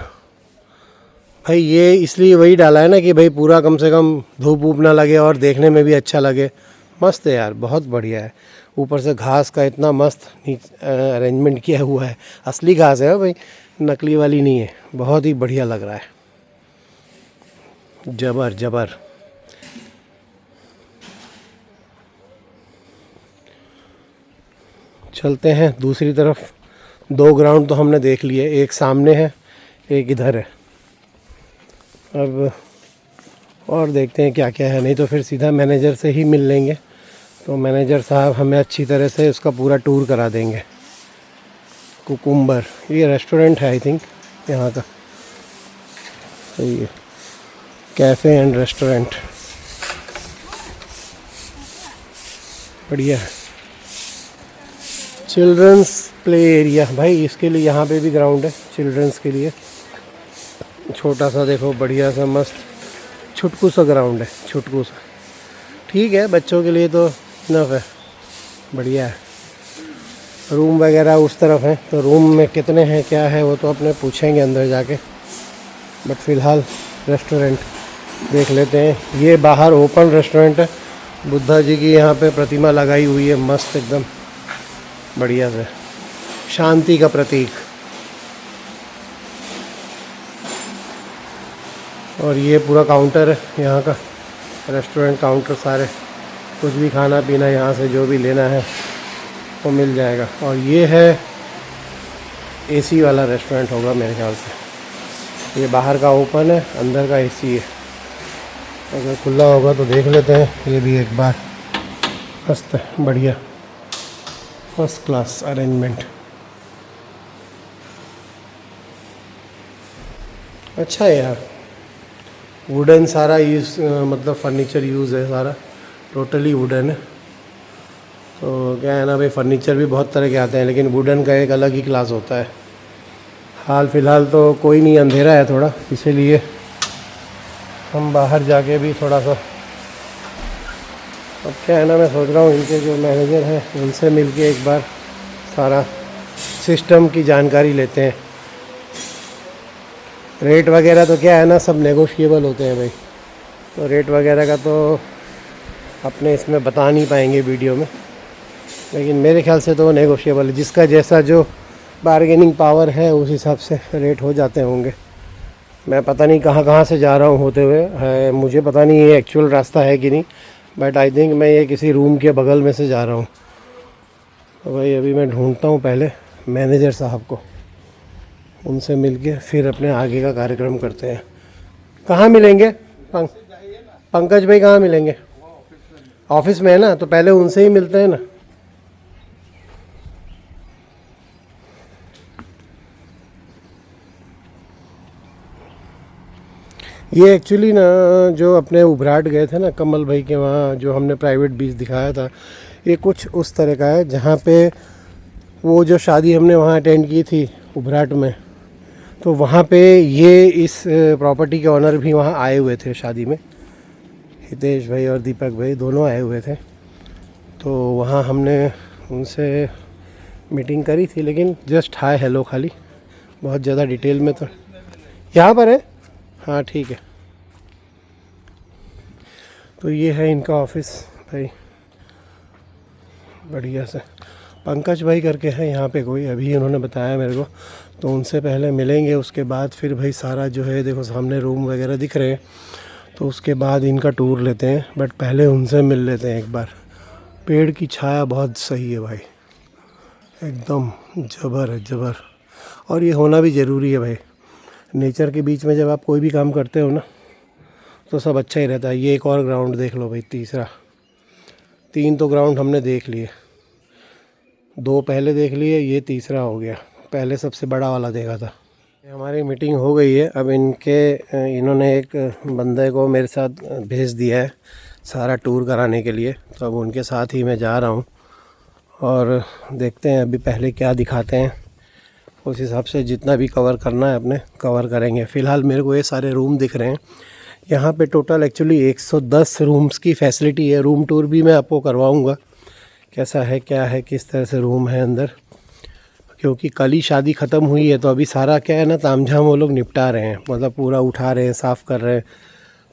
भाई ये इसलिए वही डाला है ना कि भाई पूरा कम से कम धूप वूप ना लगे और देखने में भी अच्छा लगे। मस्त है यार, बहुत बढ़िया है। ऊपर से घास का इतना मस्त अरेंजमेंट किया हुआ है, असली घास है भाई, नकली वाली नहीं है। बहुत ही बढ़िया लग रहा है, जबर जबर। चलते हैं दूसरी तरफ। 2 ग्राउंड तो हमने देख लिए, एक सामने है, एक इधर है। अब और देखते हैं क्या क्या है, नहीं तो फिर सीधा मैनेजर से ही मिल लेंगे। तो मैनेजर साहब हमें अच्छी तरह से उसका पूरा टूर करा देंगे। कुकुम्बर, ये रेस्टोरेंट है आई थिंक यहाँ का, सही है, कैफ़े एंड रेस्टोरेंट, बढ़िया है। चिल्ड्रंस प्ले एरिया, भाई इसके लिए यहाँ पे भी ग्राउंड है चिल्ड्रंस के लिए, छोटा सा, देखो बढ़िया सा मस्त छुटकू सा ग्राउंड है, छुटकू सा। ठीक है, बच्चों के लिए तो इनफ है, बढ़िया है। रूम वगैरह उस तरफ है, तो रूम में कितने हैं क्या है वो तो अपने पूछेंगे अंदर जाके, बट फ़िलहाल रेस्टोरेंट देख लेते हैं। ये बाहर ओपन रेस्टोरेंट है, बुद्धा जी की यहाँ पे प्रतिमा लगाई हुई है, मस्त एकदम बढ़िया से, शांति का प्रतीक। और ये पूरा काउंटर है यहाँ का, रेस्टोरेंट काउंटर सारे, कुछ भी खाना पीना यहाँ से जो भी लेना है वो मिल जाएगा। और ये है एसी वाला रेस्टोरेंट होगा मेरे ख्याल से। ये बाहर का ओपन है, अंदर का एसी है। अगर खुला होगा तो देख लेते हैं ये भी एक बार। मस्त है, बढ़िया, फर्स्ट क्लास अरेंजमेंट, अच्छा है यार। वुडन सारा यूज़, मतलब फर्नीचर यूज़ है सारा, टोटली वुडन है। तो क्या है ना भाई, फर्नीचर भी बहुत तरह के आते हैं, लेकिन वुडन का एक अलग ही क्लास होता है। हाल फ़िलहाल तो कोई नहीं, अंधेरा है थोड़ा, इसीलिए हम बाहर जाके भी थोड़ा सा, अब क्या है ना, मैं सोच रहा हूँ इनके जो मैनेजर हैं उनसे मिलके एक बार सारा सिस्टम की जानकारी लेते हैं। रेट वगैरह तो क्या है ना, सब नेगोशिएबल होते हैं भाई, तो रेट वगैरह का तो अपने इसमें बता नहीं पाएंगे वीडियो में, लेकिन मेरे ख्याल से तो नेगोशिएबल है। जिसका जैसा जो बारगेनिंग पावर है उस हिसाब से रेट हो जाते होंगे। मैं पता नहीं कहाँ कहाँ से जा रहा हूँ होते हुए, है मुझे पता नहीं ये एक्चुअल रास्ता है कि नहीं, बट आई थिंक मैं ये किसी रूम के बगल में से जा रहा हूँ। तो भाई अभी मैं ढूंढता हूँ पहले मैनेजर साहब को, उनसे मिलके फिर अपने आगे का कार्यक्रम करते हैं। कहाँ मिलेंगे पंकज भाई, कहाँ मिलेंगे? ऑफिस में है ना, तो पहले उनसे ही मिलते हैं ना। ये एक्चुअली ना, जो अपने उभराट गए थे ना कमल भाई के वहाँ, जो हमने प्राइवेट बीच दिखाया था, ये कुछ उस तरह का है, जहाँ पे वो जो शादी हमने वहाँ अटेंड की थी उभराट में, तो वहाँ पे ये इस प्रॉपर्टी के ऑनर भी वहाँ आए हुए थे शादी में, हितेश भाई और दीपक भाई दोनों आए हुए थे। तो वहाँ हमने उनसे मीटिंग करी थी, लेकिन जस्ट हाय हेलो खाली, बहुत ज़्यादा डिटेल में तो। यहाँ पर है, हाँ ठीक है। तो ये है इनका ऑफिस भाई, बढ़िया से। पंकज भाई करके है यहाँ पे कोई, अभी उन्होंने बताया मेरे को, तो उनसे पहले मिलेंगे, उसके बाद फिर भाई सारा जो है देखो सामने रूम वगैरह दिख रहे हैं, तो उसके बाद इनका टूर लेते हैं। बट पहले उनसे मिल लेते हैं एक बार। पेड़ की छाया बहुत सही है भाई, एकदम जबर है, जबर। और ये होना भी ज़रूरी है भाई, नेचर के बीच में जब आप कोई भी काम करते हो ना तो सब अच्छा ही रहता है। ये एक और ग्राउंड देख लो भाई, तीसरा। 3 तो ग्राउंड हमने देख लिए, 2 पहले देख लिए, ये तीसरा हो गया। पहले सबसे बड़ा वाला देखा था। हमारी मीटिंग हो गई है। अब इन्होंने एक बंदे को मेरे साथ भेज दिया है सारा टूर कराने के लिए, तो अब उनके साथ ही मैं जा रहा हूँ और देखते हैं अभी पहले क्या दिखाते हैं, उस हिसाब से जितना भी कवर करना है अपने कवर करेंगे। फ़िलहाल मेरे को ये सारे रूम दिख रहे हैं। यहाँ पे टोटल एक्चुअली 110 रूम्स की फैसिलिटी है। रूम टूर भी मैं आपको करवाऊँगा, कैसा है क्या है, किस तरह से रूम है अंदर, क्योंकि कल ही शादी ख़त्म हुई है। तो अभी सारा क्या है ना, तामझाम वो लोग निपटा रहे हैं, मतलब पूरा उठा रहे हैं, साफ़ कर रहे हैं।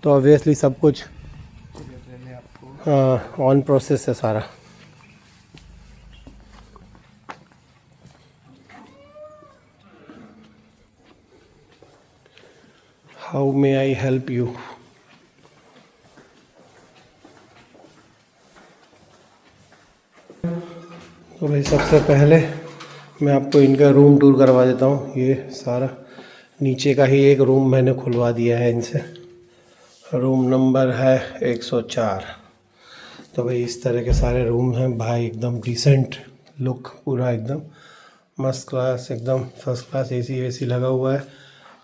तो ऑब्वियसली सब कुछ हाँ ऑन प्रोसेस है सारा। How may I help you? तो भाई सबसे पहले मैं आपको इनका रूम टूर करवा देता हूँ। ये सारा नीचे का ही एक रूम मैंने खुलवा दिया है इनसे। रूम नंबर है 104। तो भाई इस तरह के सारे रूम हैं भाई, एकदम डिसेंट लुक, पूरा एकदम मस्त क्लास, एकदम फर्स्ट क्लास। एसी वेसी लगा हुआ है,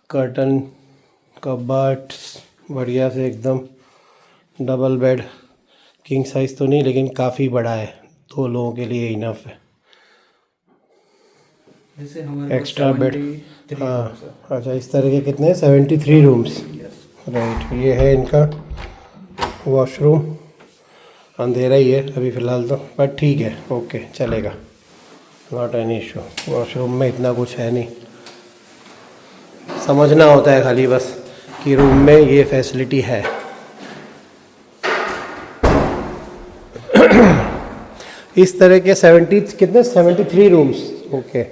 कर्टन, कबर्ड बढ़िया से एकदम। डबल बेड, किंग साइज़ तो नहीं लेकिन काफ़ी बड़ा है, 2 लोगों के लिए इनफ है। एक्स्ट्रा बेड, हाँ अच्छा। इस तरह के कितने 73 रूम्स, राइट। ये है इनका वॉशरूम, अंधेरा ही है अभी फ़िलहाल तो, बट ठीक है, ओके चलेगा, नॉट एनी इशू। वॉशरूम में इतना कुछ है नहीं, समझना होता है खाली बस कि रूम में ये फैसिलिटी है। इस तरह के 73 रूम्स, ओके।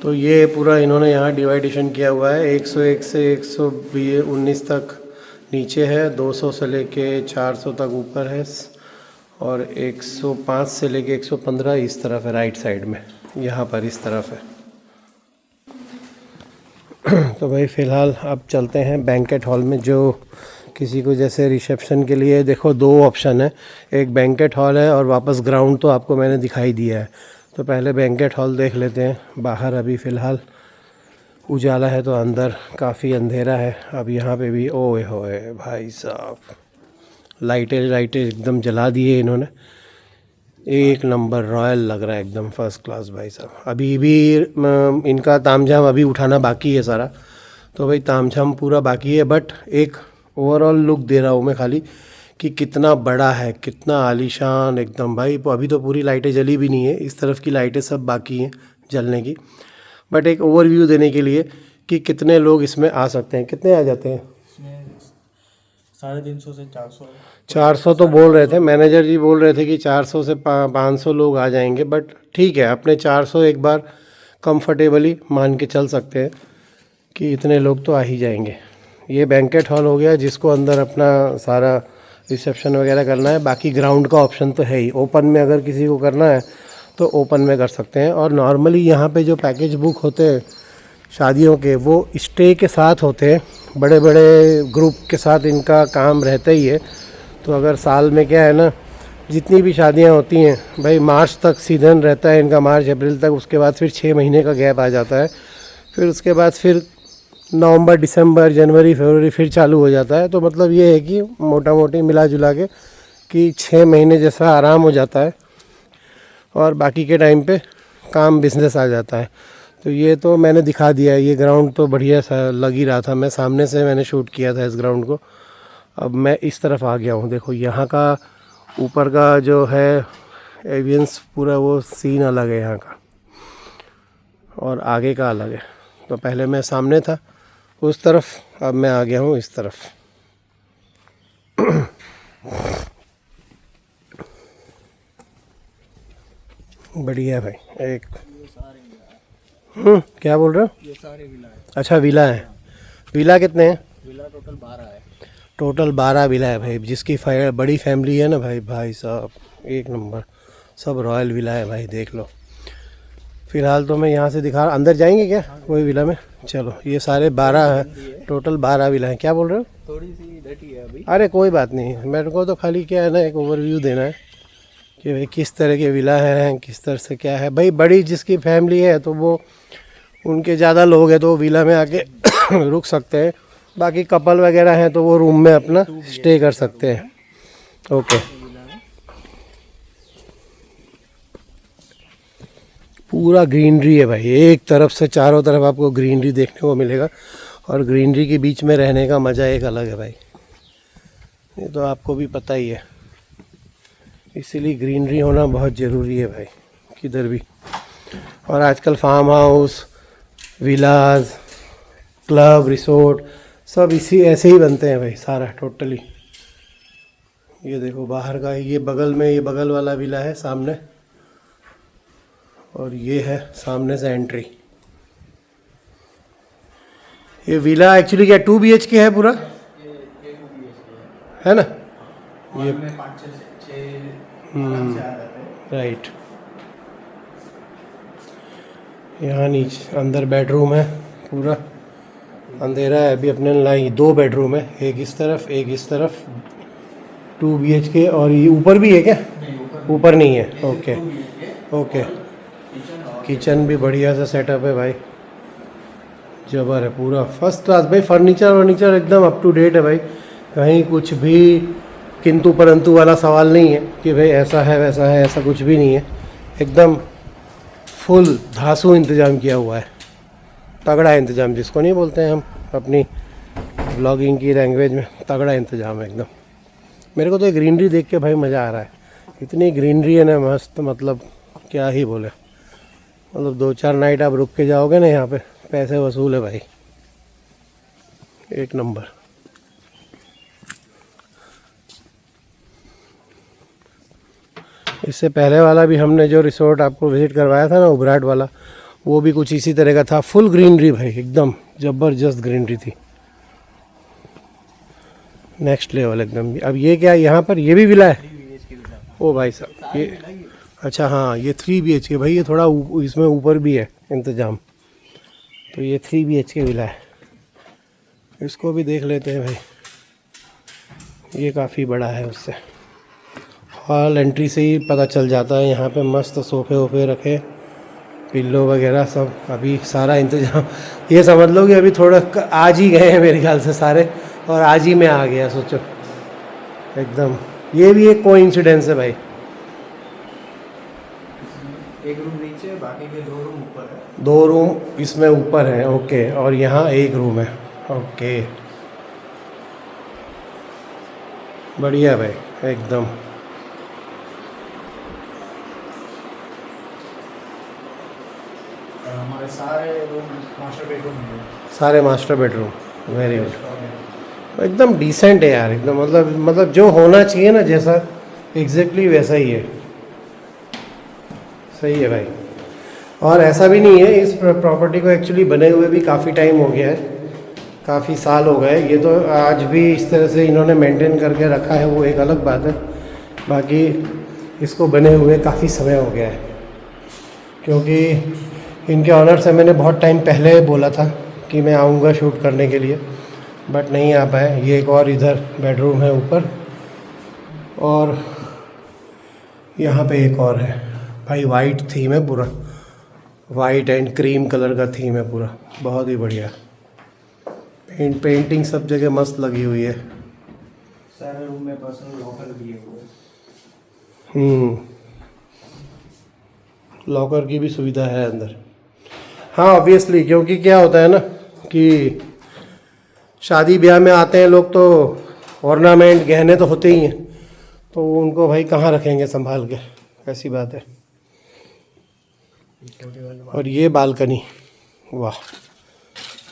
तो ये पूरा इन्होंने यहाँ डिवाइडेशन किया हुआ है। 101 से 119 तक नीचे है, 200 से लेके 400 तक ऊपर है, और 105 से लेके 115 इस तरफ है, राइट साइड में, यहाँ पर इस तरफ है। तो भाई फ़िलहाल अब चलते हैं बैंकेट हॉल में। जो किसी को जैसे रिसेप्शन के लिए देखो 2 ऑप्शन है, एक बैंकेट हॉल है और वापस ग्राउंड तो आपको मैंने दिखाई दिया है। तो पहले बैंकेट हॉल देख लेते हैं। बाहर अभी फ़िलहाल उजाला है, तो अंदर काफ़ी अंधेरा है। अब यहाँ पे भी ओए होए भाई साहब, लाइटें एकदम जला दिए इन्होंने, एक नंबर रॉयल लग रहा है, एकदम फर्स्ट क्लास भाई साहब। अभी भी इनका तामझाम अभी उठाना बाकी है सारा, तो भाई तामझाम पूरा बाकी है। बट एक ओवरऑल लुक दे रहा हूँ मैं खाली कि कितना बड़ा है, कितना आलीशान एकदम भाई। अभी तो पूरी लाइटें जली भी नहीं है, इस तरफ की लाइटें सब बाकी हैं जलने की। बट एक ओवरव्यू देने के लिए कि कितने लोग इसमें आ सकते हैं। कितने आ जाते हैं? 350 से 400 तो बोल रहे थे, मैनेजर जी बोल रहे थे कि 400 से 500 लोग आ जाएंगे। बट ठीक है, अपने 400 एक बार कंफर्टेबली मान के चल सकते हैं कि इतने लोग तो आ ही जाएंगे। ये बैंकेट हॉल हो गया, जिसको अंदर अपना सारा रिसेप्शन वगैरह करना है। बाकी ग्राउंड का ऑप्शन तो है ही, ओपन में अगर किसी को करना है तो ओपन में कर सकते हैं। और नॉर्मली यहाँ पे जो पैकेज बुक होते हैं शादियों के, वो स्टे के साथ होते हैं, बड़े बड़े ग्रुप के साथ इनका काम रहता ही है। तो अगर साल में क्या है ना, जितनी भी शादियां होती हैं भाई, मार्च तक सीज़न रहता है इनका, मार्च अप्रैल तक। उसके बाद फिर 6 महीने का गैप आ जाता है। फिर उसके बाद फिर नवंबर, दिसंबर, जनवरी, फरवरी फिर चालू हो जाता है। तो मतलब ये है कि मोटा मोटी मिला जुला के कि 6 महीने जैसा आराम हो जाता है, और बाकी के टाइम पे काम बिजनेस आ जाता है। तो ये तो मैंने दिखा दिया है, ये ग्राउंड तो बढ़िया सा लग ही रहा था, मैं सामने से मैंने शूट किया था इस ग्राउंड को। अब मैं इस तरफ आ गया हूँ, देखो यहाँ का ऊपर का जो है एवियंस पूरा वो सीन अलग है यहाँ का, और आगे का अलग है। तो पहले मैं सामने था उस तरफ, अब मैं आ गया हूँ इस तरफ। बढ़िया है भाई एक। क्या बोल रहे हो? ये सारे विला है। अच्छा विला है। विला कितने हैं? विला टोटल 12 है। टोटल 12 विला है भाई, जिसकी बड़ी फैमिली है ना भाई, भाई साहब एक नंबर, सब रॉयल विला है भाई, देख लो। फ़िलहाल तो मैं यहाँ से दिखा, अंदर जाएंगे क्या कोई विला में? चलो, ये सारे 12 हैं, टोटल 12 विला हैं। क्या बोल रहे हो? थोड़ी सी डटी है अभी। अरे कोई बात नहीं, मेरे को तो खाली क्या है ना, एक ओवरव्यू देना है कि भाई किस तरह के विला हैं, किस तरह से क्या है। भाई बड़ी जिसकी फैमिली है तो वो, उनके ज़्यादा लोग हैं तो वो विला में आके रुक सकते हैं। बाकी कपल वगैरह हैं तो वो रूम में अपना स्टे कर सकते हैं। ओके, पूरा ग्रीनरी है भाई, एक तरफ से चारों तरफ आपको ग्रीनरी देखने को मिलेगा, और ग्रीनरी के बीच में रहने का मज़ा एक अलग है भाई, ये तो आपको भी पता ही है। इसीलिए ग्रीनरी होना बहुत ज़रूरी है भाई किधर भी। और आजकल farm house, villas, club, resort सब इसी ऐसे ही बनते हैं भाई सारा टोटली। ये देखो बाहर का, ये बगल में, ये बगल वाला विला है सामने, और ये है सामने से एंट्री। ये विला एक्चुअली क्या 2 BHK है पूरा, है ना? ये में 5-6 आराम से आ जाते हैं। राइट। यहाँ नीचे अंदर बेडरूम है, पूरा अंधेरा है अभी। अपने लाइन 2 बेडरूम है, एक इस तरफ एक इस तरफ, 2 BHK। और ये ऊपर भी है क्या? ऊपर नहीं है। Okay okay. किचन भी बढ़िया सा सेटअप है भाई, जबर है, पूरा फर्स्ट क्लास भाई। फर्नीचर एकदम अप टू डेट है भाई, कहीं कुछ भी किंतु परंतु वाला सवाल नहीं है कि भाई ऐसा है वैसा है, ऐसा कुछ भी नहीं है। एकदम फुल धांसू इंतज़ाम किया हुआ है, तगड़ा इंतज़ाम जिसको नहीं बोलते हैं हम अपनी ब्लॉगिंग की लैंग्वेज में, तगड़ा इंतज़ाम है एकदम। मेरे को तो ये ग्रीनरी देख के भाई मज़ा आ रहा है, इतनी ग्रीनरी है ना मस्त, मतलब क्या ही बोले। मतलब 2-4 नाइट आप रुक के जाओगे ना यहाँ पे, पैसे वसूल है भाई, एक नंबर। इससे पहले वाला भी हमने जो रिसोर्ट आपको विज़िट करवाया था ना, उबराट वाला, वो भी कुछ इसी तरह का था, फुल ग्रीनरी भाई, एकदम ज़बरदस्त ग्रीनरी थी, नेक्स्ट लेवल एकदम। अब ये क्या, यहाँ पर ये भी विला है? ओ भाई साहब ये, अच्छा हाँ ये 3 BHK भाई, ये थोड़ा इसमें ऊपर भी है इंतज़ाम। तो ये 3 BHK विला है, इसको भी देख लेते हैं भाई। ये काफ़ी बड़ा है उससे, हॉल एंट्री से ही पता चल जाता है। यहाँ पे मस्त सोफ़े वोफे रखे, पिल्लो वगैरह सब, अभी सारा इंतज़ाम। ये समझ लो कि अभी थोड़ा आज ही गए हैं मेरे ख्याल से सारे, और आज ही मैं आ गया, सोचो एकदम। ये भी एक कोइंसिडेंस है भाई। एक रूम नीचे, बाकी के 2 रूम ऊपर है। 2 रूम इसमें ऊपर है, ओके, और यहाँ 1 रूम है, ओके। बढ़िया भाई एकदम। हमारे सारे रूम मास्टर बेडरूम है। सारे मास्टर बेडरूम, वेरी गुड, एकदम डिसेंट है यार एकदम। मतलब जो होना चाहिए ना, जैसा एग्जैक्टली वैसा ही है, सही है भाई। और ऐसा भी नहीं है, इस प्रॉपर्टी को एक्चुअली बने हुए भी काफ़ी टाइम हो गया है, काफ़ी साल हो गए। ये तो आज भी इस तरह से इन्होंने मेंटेन करके रखा है, वो एक अलग बात है। बाकी इसको बने हुए काफ़ी समय हो गया है, क्योंकि इनके ऑनर से मैंने बहुत टाइम पहले बोला था कि मैं आऊँगा शूट करने के लिए, बट नहीं आ पाए। ये एक और इधर बेडरूम है ऊपर, और यहाँ पे एक और है भाई। वाइट थीम है पूरा, वाइट एंड क्रीम कलर का थीम है पूरा, बहुत ही बढ़िया। पेंटिंग सब जगह मस्त लगी हुई है। सारे रूम में पर्सनल लॉकर दिए हुए हैं। लॉकर की भी सुविधा है अंदर। हाँ ऑब्वियसली, क्योंकि क्या होता है ना कि शादी ब्याह में आते हैं लोग तो ऑर्नामेंट गहने तो होते ही हैं, तो उनको भाई कहाँ रखेंगे संभाल के, ऐसी बात है। और ये बालकनी, वाह,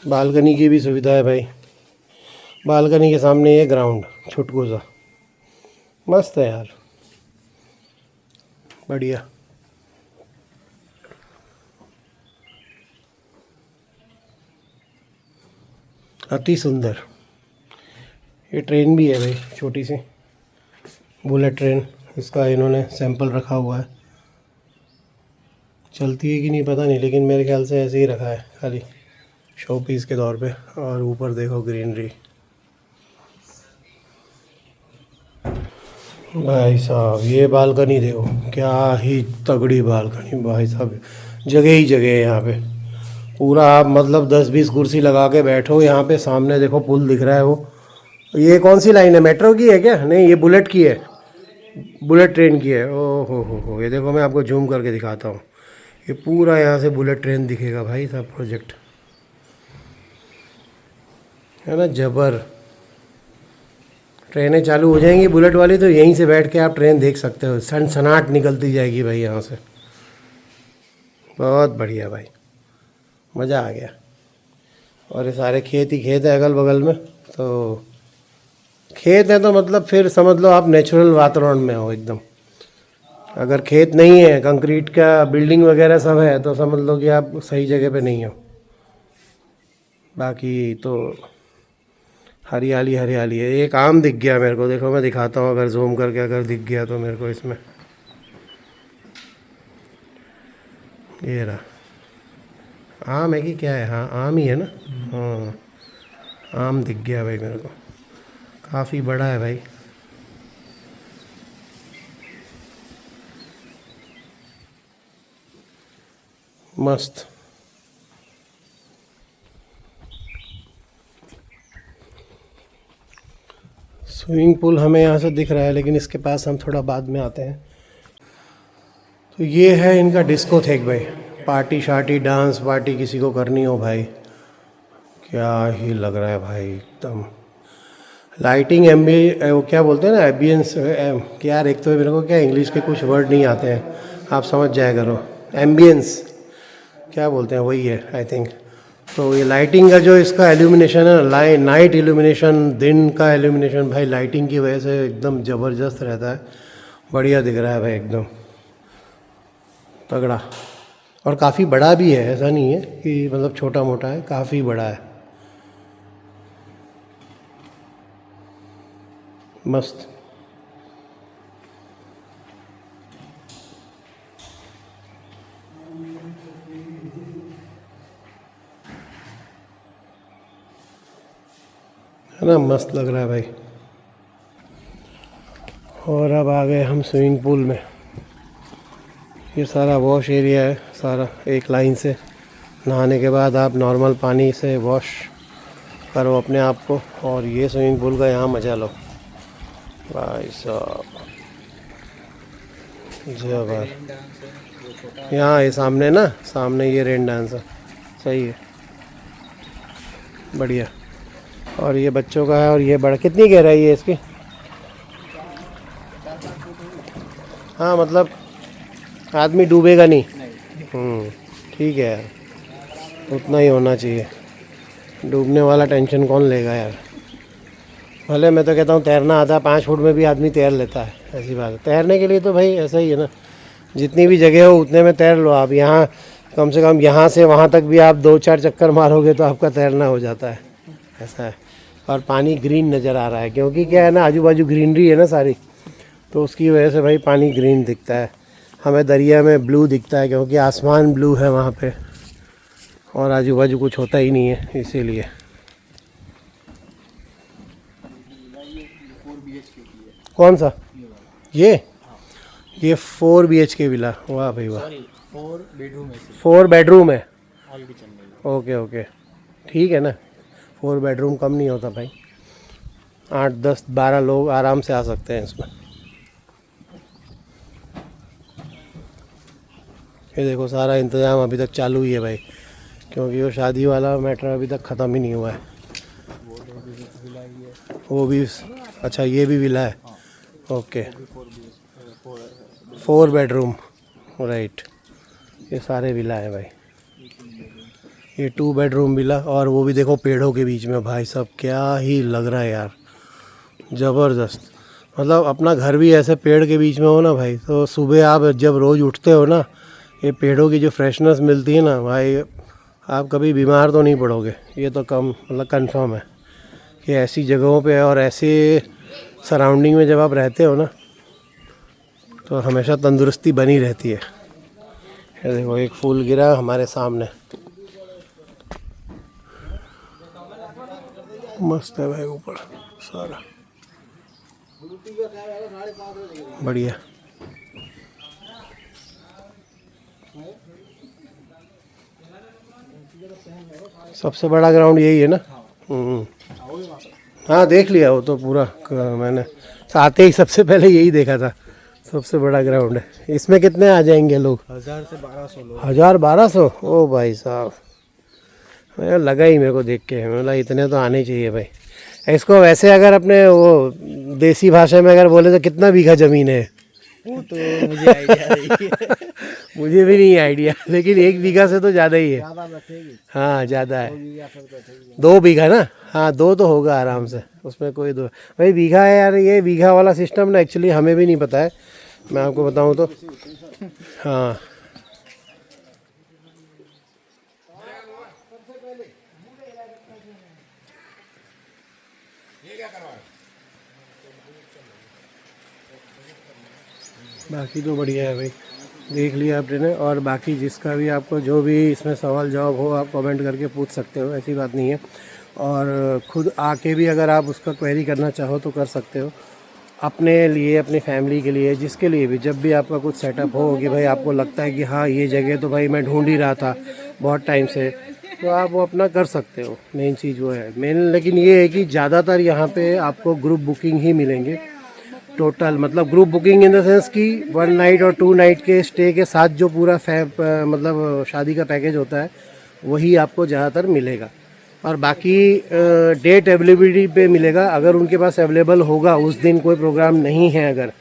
बालकनी की भी सुविधा है भाई। बालकनी के सामने ये ग्राउंड छुटकू सा, मस्त है यार, बढ़िया। अति सुंदर। ये ट्रेन भी है भाई, छोटी सी बुलेट ट्रेन, इसका इन्होंने सैंपल रखा हुआ है। चलती है कि नहीं पता नहीं, लेकिन मेरे ख्याल से ऐसे ही रखा है, खाली शो पीस के तौर पे। और ऊपर देखो ग्रीनरी, भाई साहब ये बालकनी देखो, क्या ही तगड़ी बालकनी भाई साहब, जगह ही जगह है यहाँ पे। पूरा आप मतलब 10-20 कुर्सी लगा के बैठो यहाँ पे। सामने देखो पुल दिख रहा है, वो ये कौन सी लाइन है, मेट्रो की है क्या? नहीं, ये बुलेट की है, बुलेट ट्रेन की है। ओ हो, ये देखो मैं आपको जूम करके दिखाता हूँ। ये पूरा यहाँ से बुलेट ट्रेन दिखेगा भाई साहब, प्रोजेक्ट है ना, जबर। ट्रेनें चालू हो जाएंगी बुलेट वाली तो यहीं से बैठ के आप ट्रेन देख सकते हो, सनसनाहट निकलती जाएगी भाई यहाँ से। बहुत बढ़िया भाई, मज़ा आ गया। और ये सारे खेत ही खेत है अगल बगल में, तो खेत है तो मतलब फिर समझ लो आप नेचुरल वातावरण में हो एकदम। अगर खेत नहीं है, कंक्रीट का बिल्डिंग वगैरह सब है, तो समझ लो कि आप सही जगह पे नहीं हो। बाकी तो हरियाली हरियाली है। एक आम दिख गया मेरे को, देखो मैं दिखाता हूँ, अगर जूम करके अगर दिख गया तो मेरे को इसमें, ये रहा। आम है कि क्या है? हाँ आम ही है ना। हाँ आम दिख गया भाई मेरे को, काफ़ी बड़ा है भाई। मस्त। स्विमिंग पूल हमें यहाँ से दिख रहा है, लेकिन इसके पास हम थोड़ा बाद में आते हैं। तो ये है इनका डिस्कोथेक भाई, पार्टी शार्टी डांस पार्टी किसी को करनी हो भाई, क्या ही लग रहा है भाई एकदम। लाइटिंग वो क्या बोलते हैं ना, एम्बियंस। क्या यार, एक तो मेरे को क्या इंग्लिश के कुछ वर्ड नहीं आते हैं, आप समझ जाया करो। एम्बियंस क्या बोलते हैं, वही है आई थिंक। तो ये लाइटिंग का जो इसका एल्यूमिनेशन है, नाइट एल्यूमिनेशन, दिन का एल्यूमिनेशन भाई, लाइटिंग की वजह से एकदम ज़बरदस्त रहता है, बढ़िया दिख रहा है भाई एकदम तगड़ा। और काफ़ी बड़ा भी है, ऐसा नहीं है कि मतलब छोटा मोटा है, काफ़ी बड़ा है, मस्त। है ना, मस्त लग रहा है भाई। और अब आ गए हम स्विमिंग पूल में। ये सारा वॉश एरिया है, सारा एक लाइन से। नहाने के बाद आप नॉर्मल पानी से वॉश करो अपने आप को, और ये स्विमिंग पूल का यहाँ मज़ा लो भाई साहब, जबर। यहाँ ये सामने ना, सामने ये रेन डांस है, सही है, बढ़िया। और ये बच्चों का है, और ये बड़ा। कितनी गहराई है इसकी? हाँ मतलब आदमी डूबेगा नहीं। ठीक है यार, उतना ही होना चाहिए, डूबने वाला टेंशन कौन लेगा यार। भले मैं तो कहता हूँ तैरना आता है, 5 फुट में भी आदमी तैर लेता है, ऐसी बात है। तैरने के लिए तो भाई ऐसा ही है ना, जितनी भी जगह हो उतने में तैर लो आप। यहाँ कम से कम यहाँ से वहाँ तक भी आप 2-4 चक्कर मारोगे तो आपका तैरना हो जाता है, ऐसा है। और पानी ग्रीन नज़र आ रहा है, क्योंकि क्या है ना, आजू बाजू ग्रीनरी है ना सारी, तो उसकी वजह से भाई पानी ग्रीन दिखता है। हमें दरिया में ब्लू दिखता है, क्योंकि आसमान ब्लू है वहाँ पे, और आजू बाजू कुछ होता ही नहीं है, इसीलिए। कौन सा? ये 4 BHK विला, वाह भाई वाह। 4 बेडरूम है, ओके ओके, ठीक है ना। 4 बेडरूम कम नहीं होता भाई, 8, 10, 12 लोग आराम से आ सकते हैं इसमें। ये देखो सारा इंतज़ाम अभी तक चालू ही है भाई। क्योंकि वो शादी वाला मैटर अभी तक ख़त्म ही नहीं हुआ है। वो भी अच्छा, ये भी विला है। Okay, 4 bedroom, right. ये सारे विला है भाई। ये 2 बेडरूम विला, और वो भी देखो पेड़ों के बीच में। भाई साहब क्या ही लग रहा है यार, ज़बरदस्त। मतलब अपना घर भी ऐसे पेड़ के बीच में हो ना भाई, तो सुबह आप जब रोज़ उठते हो ना, ये पेड़ों की जो फ्रेशनेस मिलती है ना भाई, आप कभी बीमार तो नहीं पड़ोगे। ये तो कम मतलब कंफर्म है कि ऐसी जगहों पे और ऐसे सराउंडिंग में जब आप रहते हो ना, तो हमेशा तंदुरुस्ती बनी रहती है। ये देखो एक फूल गिरा हमारे सामने, मस्त है भाई ऊपर सारा, बढ़िया। सबसे बड़ा ग्राउंड यही है ना? हाँ देख लिया वो तो पूरा, मैंने आते ही सबसे पहले यही देखा था। सबसे बड़ा ग्राउंड है। इसमें कितने आ जाएंगे लोग? 1000 से 1200 लोग। 1000-1200? ओ भाई साहब, लगा ही मेरे को देख के, मतलब इतने तो आने चाहिए भाई। इसको वैसे अगर अपने वो देसी भाषा में अगर बोले तो कितना बीघा ज़मीन है? वो तो मुझे आइडिया नहीं है। मुझे भी नहीं आइडिया, लेकिन 1 बीघा से तो ज़्यादा ही है। ज़्यादा बैठेगी, हाँ ज़्यादा है। 2 बीघा तक बैठेगी। 2 बीघा ना? हाँ 2 तो होगा आराम से, उसमें कोई दो भाई बीघा है यार। ये बीघा वाला सिस्टम ना एक्चुअली हमें भी नहीं पता है, मैं आपको बताऊँ तो। हाँ बाकी तो बढ़िया है भाई, देख लिया आपने। और बाकी जिसका भी आपको जो भी इसमें सवाल जवाब हो, आप कमेंट करके पूछ सकते हो, ऐसी बात नहीं है। और ख़ुद आके भी अगर आप उसका क्वेरी करना चाहो तो कर सकते हो, अपने लिए, अपनी फैमिली के लिए, जिसके लिए भी। जब भी आपका कुछ सेटअप हो कि भाई आपको लगता है कि हाँ ये जगह तो भाई मैं ढूंढ ही रहा था बहुत टाइम से, तो आप वो अपना कर सकते हो। मेन चीज़ वो है मेन। लेकिन ये है कि ज़्यादातर यहाँ पे आपको ग्रुप बुकिंग ही मिलेंगे टोटल, मतलब group booking in the sense कि 1 नाइट और 2 नाइट के स्टे के साथ जो पूरा मतलब शादी का पैकेज होता है, वही आपको ज़्यादातर मिलेगा। और बाकी डेट अवेलेबिलिटी पे मिलेगा, अगर उनके पास अवेलेबल होगा उस दिन, कोई प्रोग्राम नहीं है अगर,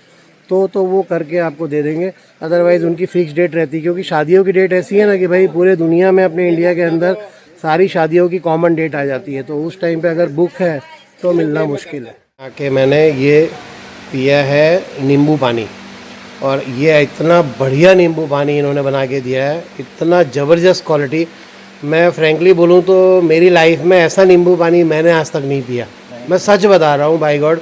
तो वो करके आपको दे देंगे। अदरवाइज़ उनकी फ़िक्स डेट रहती है, क्योंकि शादियों की डेट ऐसी है ना कि भाई पूरे दुनिया में, अपने इंडिया के अंदर सारी शादियों की कॉमन डेट आ जाती है, तो उस टाइम पे अगर बुक है तो मिलना मुश्किल है। आके मैंने ये पिया है नींबू पानी, और ये इतना बढ़िया नींबू पानी इन्होंने बना के दिया है, इतना ज़बरदस्त क्वालिटी। मैं फ्रैंकली बोलूँ तो मेरी लाइफ में ऐसा नींबू पानी मैंने आज तक नहीं पिया, मैं सच बता रहा हूँ बाय गॉड।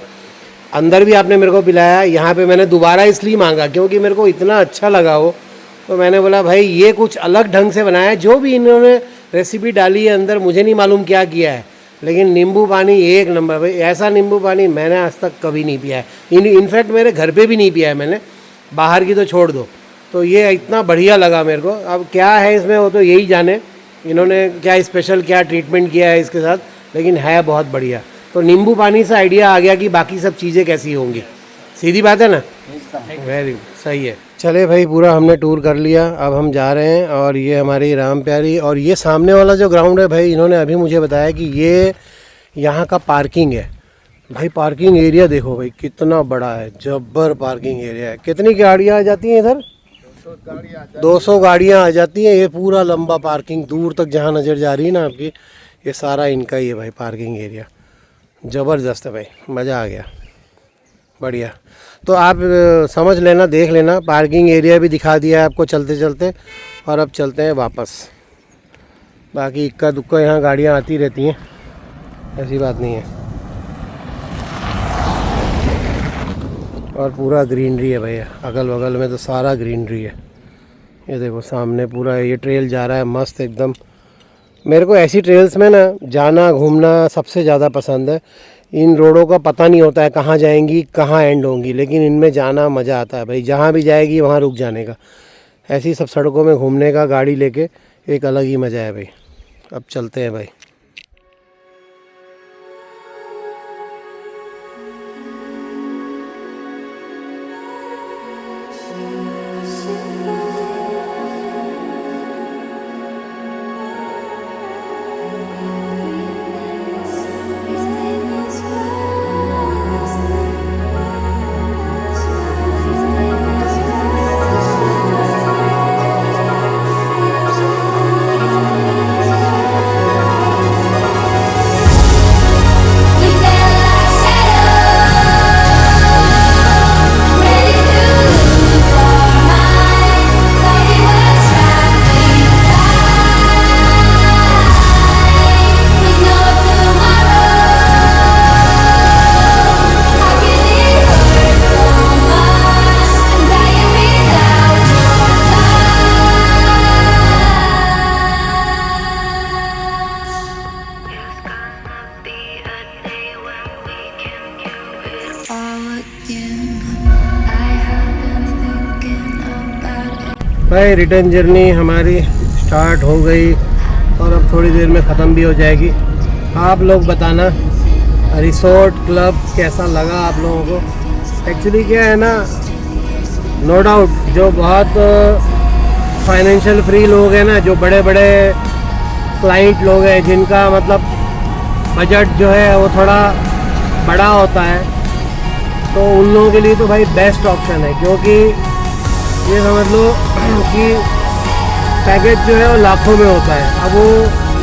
अंदर भी आपने मेरे को पिलाया, यहाँ पे मैंने दोबारा इसलिए मांगा क्योंकि मेरे को इतना अच्छा लगा वो, तो मैंने बोला भाई ये कुछ अलग ढंग से बनाया है। जो भी इन्होंने रेसिपी डाली है अंदर, मुझे नहीं मालूम क्या किया है, लेकिन नींबू पानी एक नंबर भाई। ऐसा नींबू पानी मैंने आज तक कभी नहीं पिया है। इनफैक्ट मेरे घर पे भी नहीं पिया है मैंने, बाहर की तो छोड़ दो। तो ये इतना बढ़िया लगा मेरे को। अब क्या है इसमें वो तो यही जाने, इन्होंने क्या स्पेशल क्या ट्रीटमेंट किया है इसके साथ, लेकिन है बहुत बढ़िया। तो नींबू पानी से आइडिया आ गया कि बाकी सब चीज़ें कैसी होंगी। सीधी बात है ना? वेरी सही है। चले भाई, पूरा हमने टूर कर लिया, अब हम जा रहे हैं। और ये हमारी राम प्यारी, और ये सामने वाला जो ग्राउंड है भाई, इन्होंने अभी मुझे बताया कि ये यहाँ का पार्किंग है भाई। पार्किंग एरिया देखो भाई कितना बड़ा है, जब्बर पार्किंग एरिया है। कितनी गाड़ियाँ आ जाती हैं इधर? 200 गाड़ियाँ आ जाती हैं। ये पूरा लंबा पार्किंग दूर तक जहाँ नज़र जा रही है ना आपकी, ये सारा इनका ही है भाई पार्किंग एरिया। ज़बरदस्त है भाई, मज़ा आ गया, बढ़िया। तो आप समझ लेना, देख लेना, पार्किंग एरिया भी दिखा दिया है आपको चलते चलते। और अब चलते हैं वापस। बाकी इक्का दुक्का यहाँ गाड़ियाँ आती रहती हैं, ऐसी बात नहीं है। और पूरा ग्रीनरी है भैया, अगल बगल में तो सारा ग्रीनरी है। ये देखो सामने पूरा ये ट्रेल जा रहा है मस्त एकदम। मेरे को ऐसी ट्रेल्स में ना जाना घूमना सबसे ज़्यादा पसंद है। इन रोडों का पता नहीं होता है कहाँ जाएंगी कहाँ एंड होंगी, लेकिन इनमें जाना मज़ा आता है भाई। जहाँ भी जाएगी वहाँ रुक जाने का, ऐसी सब सड़कों में घूमने का गाड़ी लेके एक अलग ही मज़ा है भाई। अब चलते हैं भाई। भाई रिटर्न जर्नी हमारी स्टार्ट हो गई और अब थोड़ी देर में ख़त्म भी हो जाएगी। आप लोग बताना रिसोर्ट क्लब कैसा लगा आप लोगों को। एक्चुअली क्या है ना, नो डाउट जो बहुत फाइनेंशियल फ्री लोग हैं ना, जो बड़े बड़े क्लाइंट लोग हैं जिनका मतलब बजट जो है वो थोड़ा बड़ा होता है, तो उन लोगों के लिए तो भाई बेस्ट ऑप्शन है। क्योंकि ये समझ लो कि पैकेज जो है वो लाखों में होता है। अब वो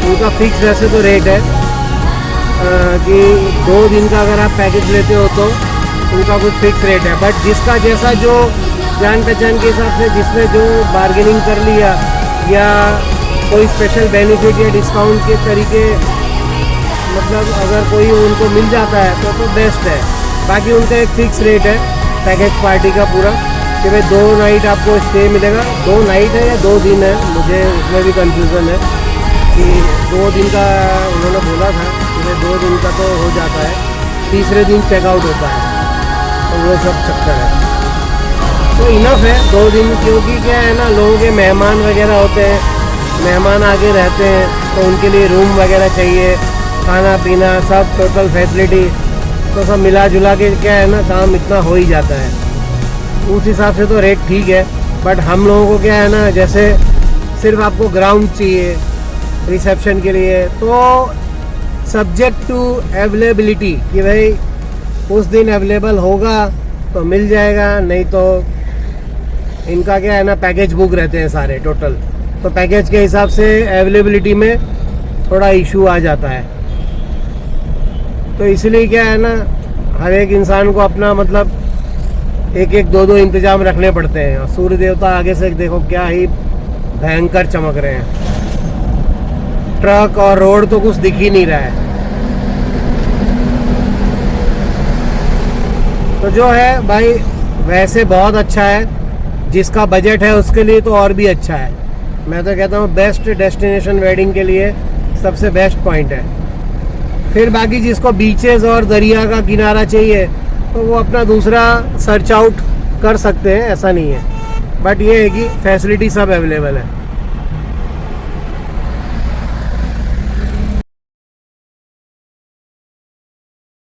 उनका फिक्स वैसे तो रेट है कि 2 दिन का अगर आप पैकेज लेते हो तो उनका कुछ फिक्स रेट है, बट जिसका जैसा जो जान पहचान के हिसाब से जिसने जो बार्गेनिंग कर लिया या कोई स्पेशल बेनिफिट या डिस्काउंट के तरीके मतलब अगर कोई उनको मिल जाता है तो बेस्ट है। बाकी उनका एक फ़िक्स रेट है पैकेज पार्टी का पूरा कि भाई 2 नाइट आपको स्टे मिलेगा। 2 नाइट है या 2 दिन है, मुझे उसमें भी कंफ्यूजन है कि 2 दिन का उन्होंने बोला था कि भाई 2 दिन का तो हो जाता है, तीसरे दिन चेकआउट होता है, तो वो सब चक्कर है। तो इनफ है 2 दिन, क्योंकि क्या है ना, लोगों के मेहमान वगैरह होते हैं, मेहमान आगे रहते हैं तो उनके लिए रूम वगैरह चाहिए, खाना पीना सब टोटल फैसिलिटी, तो सब मिला जुला के क्या है ना काम इतना हो ही जाता है। उस हिसाब से तो रेट ठीक है, बट हम लोगों को क्या है ना, जैसे सिर्फ आपको ग्राउंड चाहिए रिसेप्शन के लिए, तो सब्जेक्ट टू अवेलेबिलिटी कि भाई उस दिन अवेलेबल होगा तो मिल जाएगा, नहीं तो इनका क्या है ना पैकेज बुक रहते हैं सारे टोटल, तो पैकेज के हिसाब से अवेलेबिलिटी में थोड़ा इशू आ जाता है। तो इसलिए क्या है ना, हर एक इंसान को अपना मतलब 1-1, 2-2 इंतजाम रखने पड़ते हैं। और सूर्य देवता आगे से देखो क्या ही भयंकर चमक रहे हैं, ट्रक और रोड तो कुछ दिख ही नहीं रहा है। तो जो है भाई वैसे बहुत अच्छा है, जिसका बजट है उसके लिए तो और भी अच्छा है। मैं तो कहता हूँ बेस्ट डेस्टिनेशन वेडिंग के लिए सबसे बेस्ट पॉइंट है। फिर बाकी जिसको बीचेस और दरिया का किनारा चाहिए तो वो अपना दूसरा सर्च आउट कर सकते हैं, ऐसा नहीं है, बट ये है कि फैसिलिटी सब अवेलेबल है।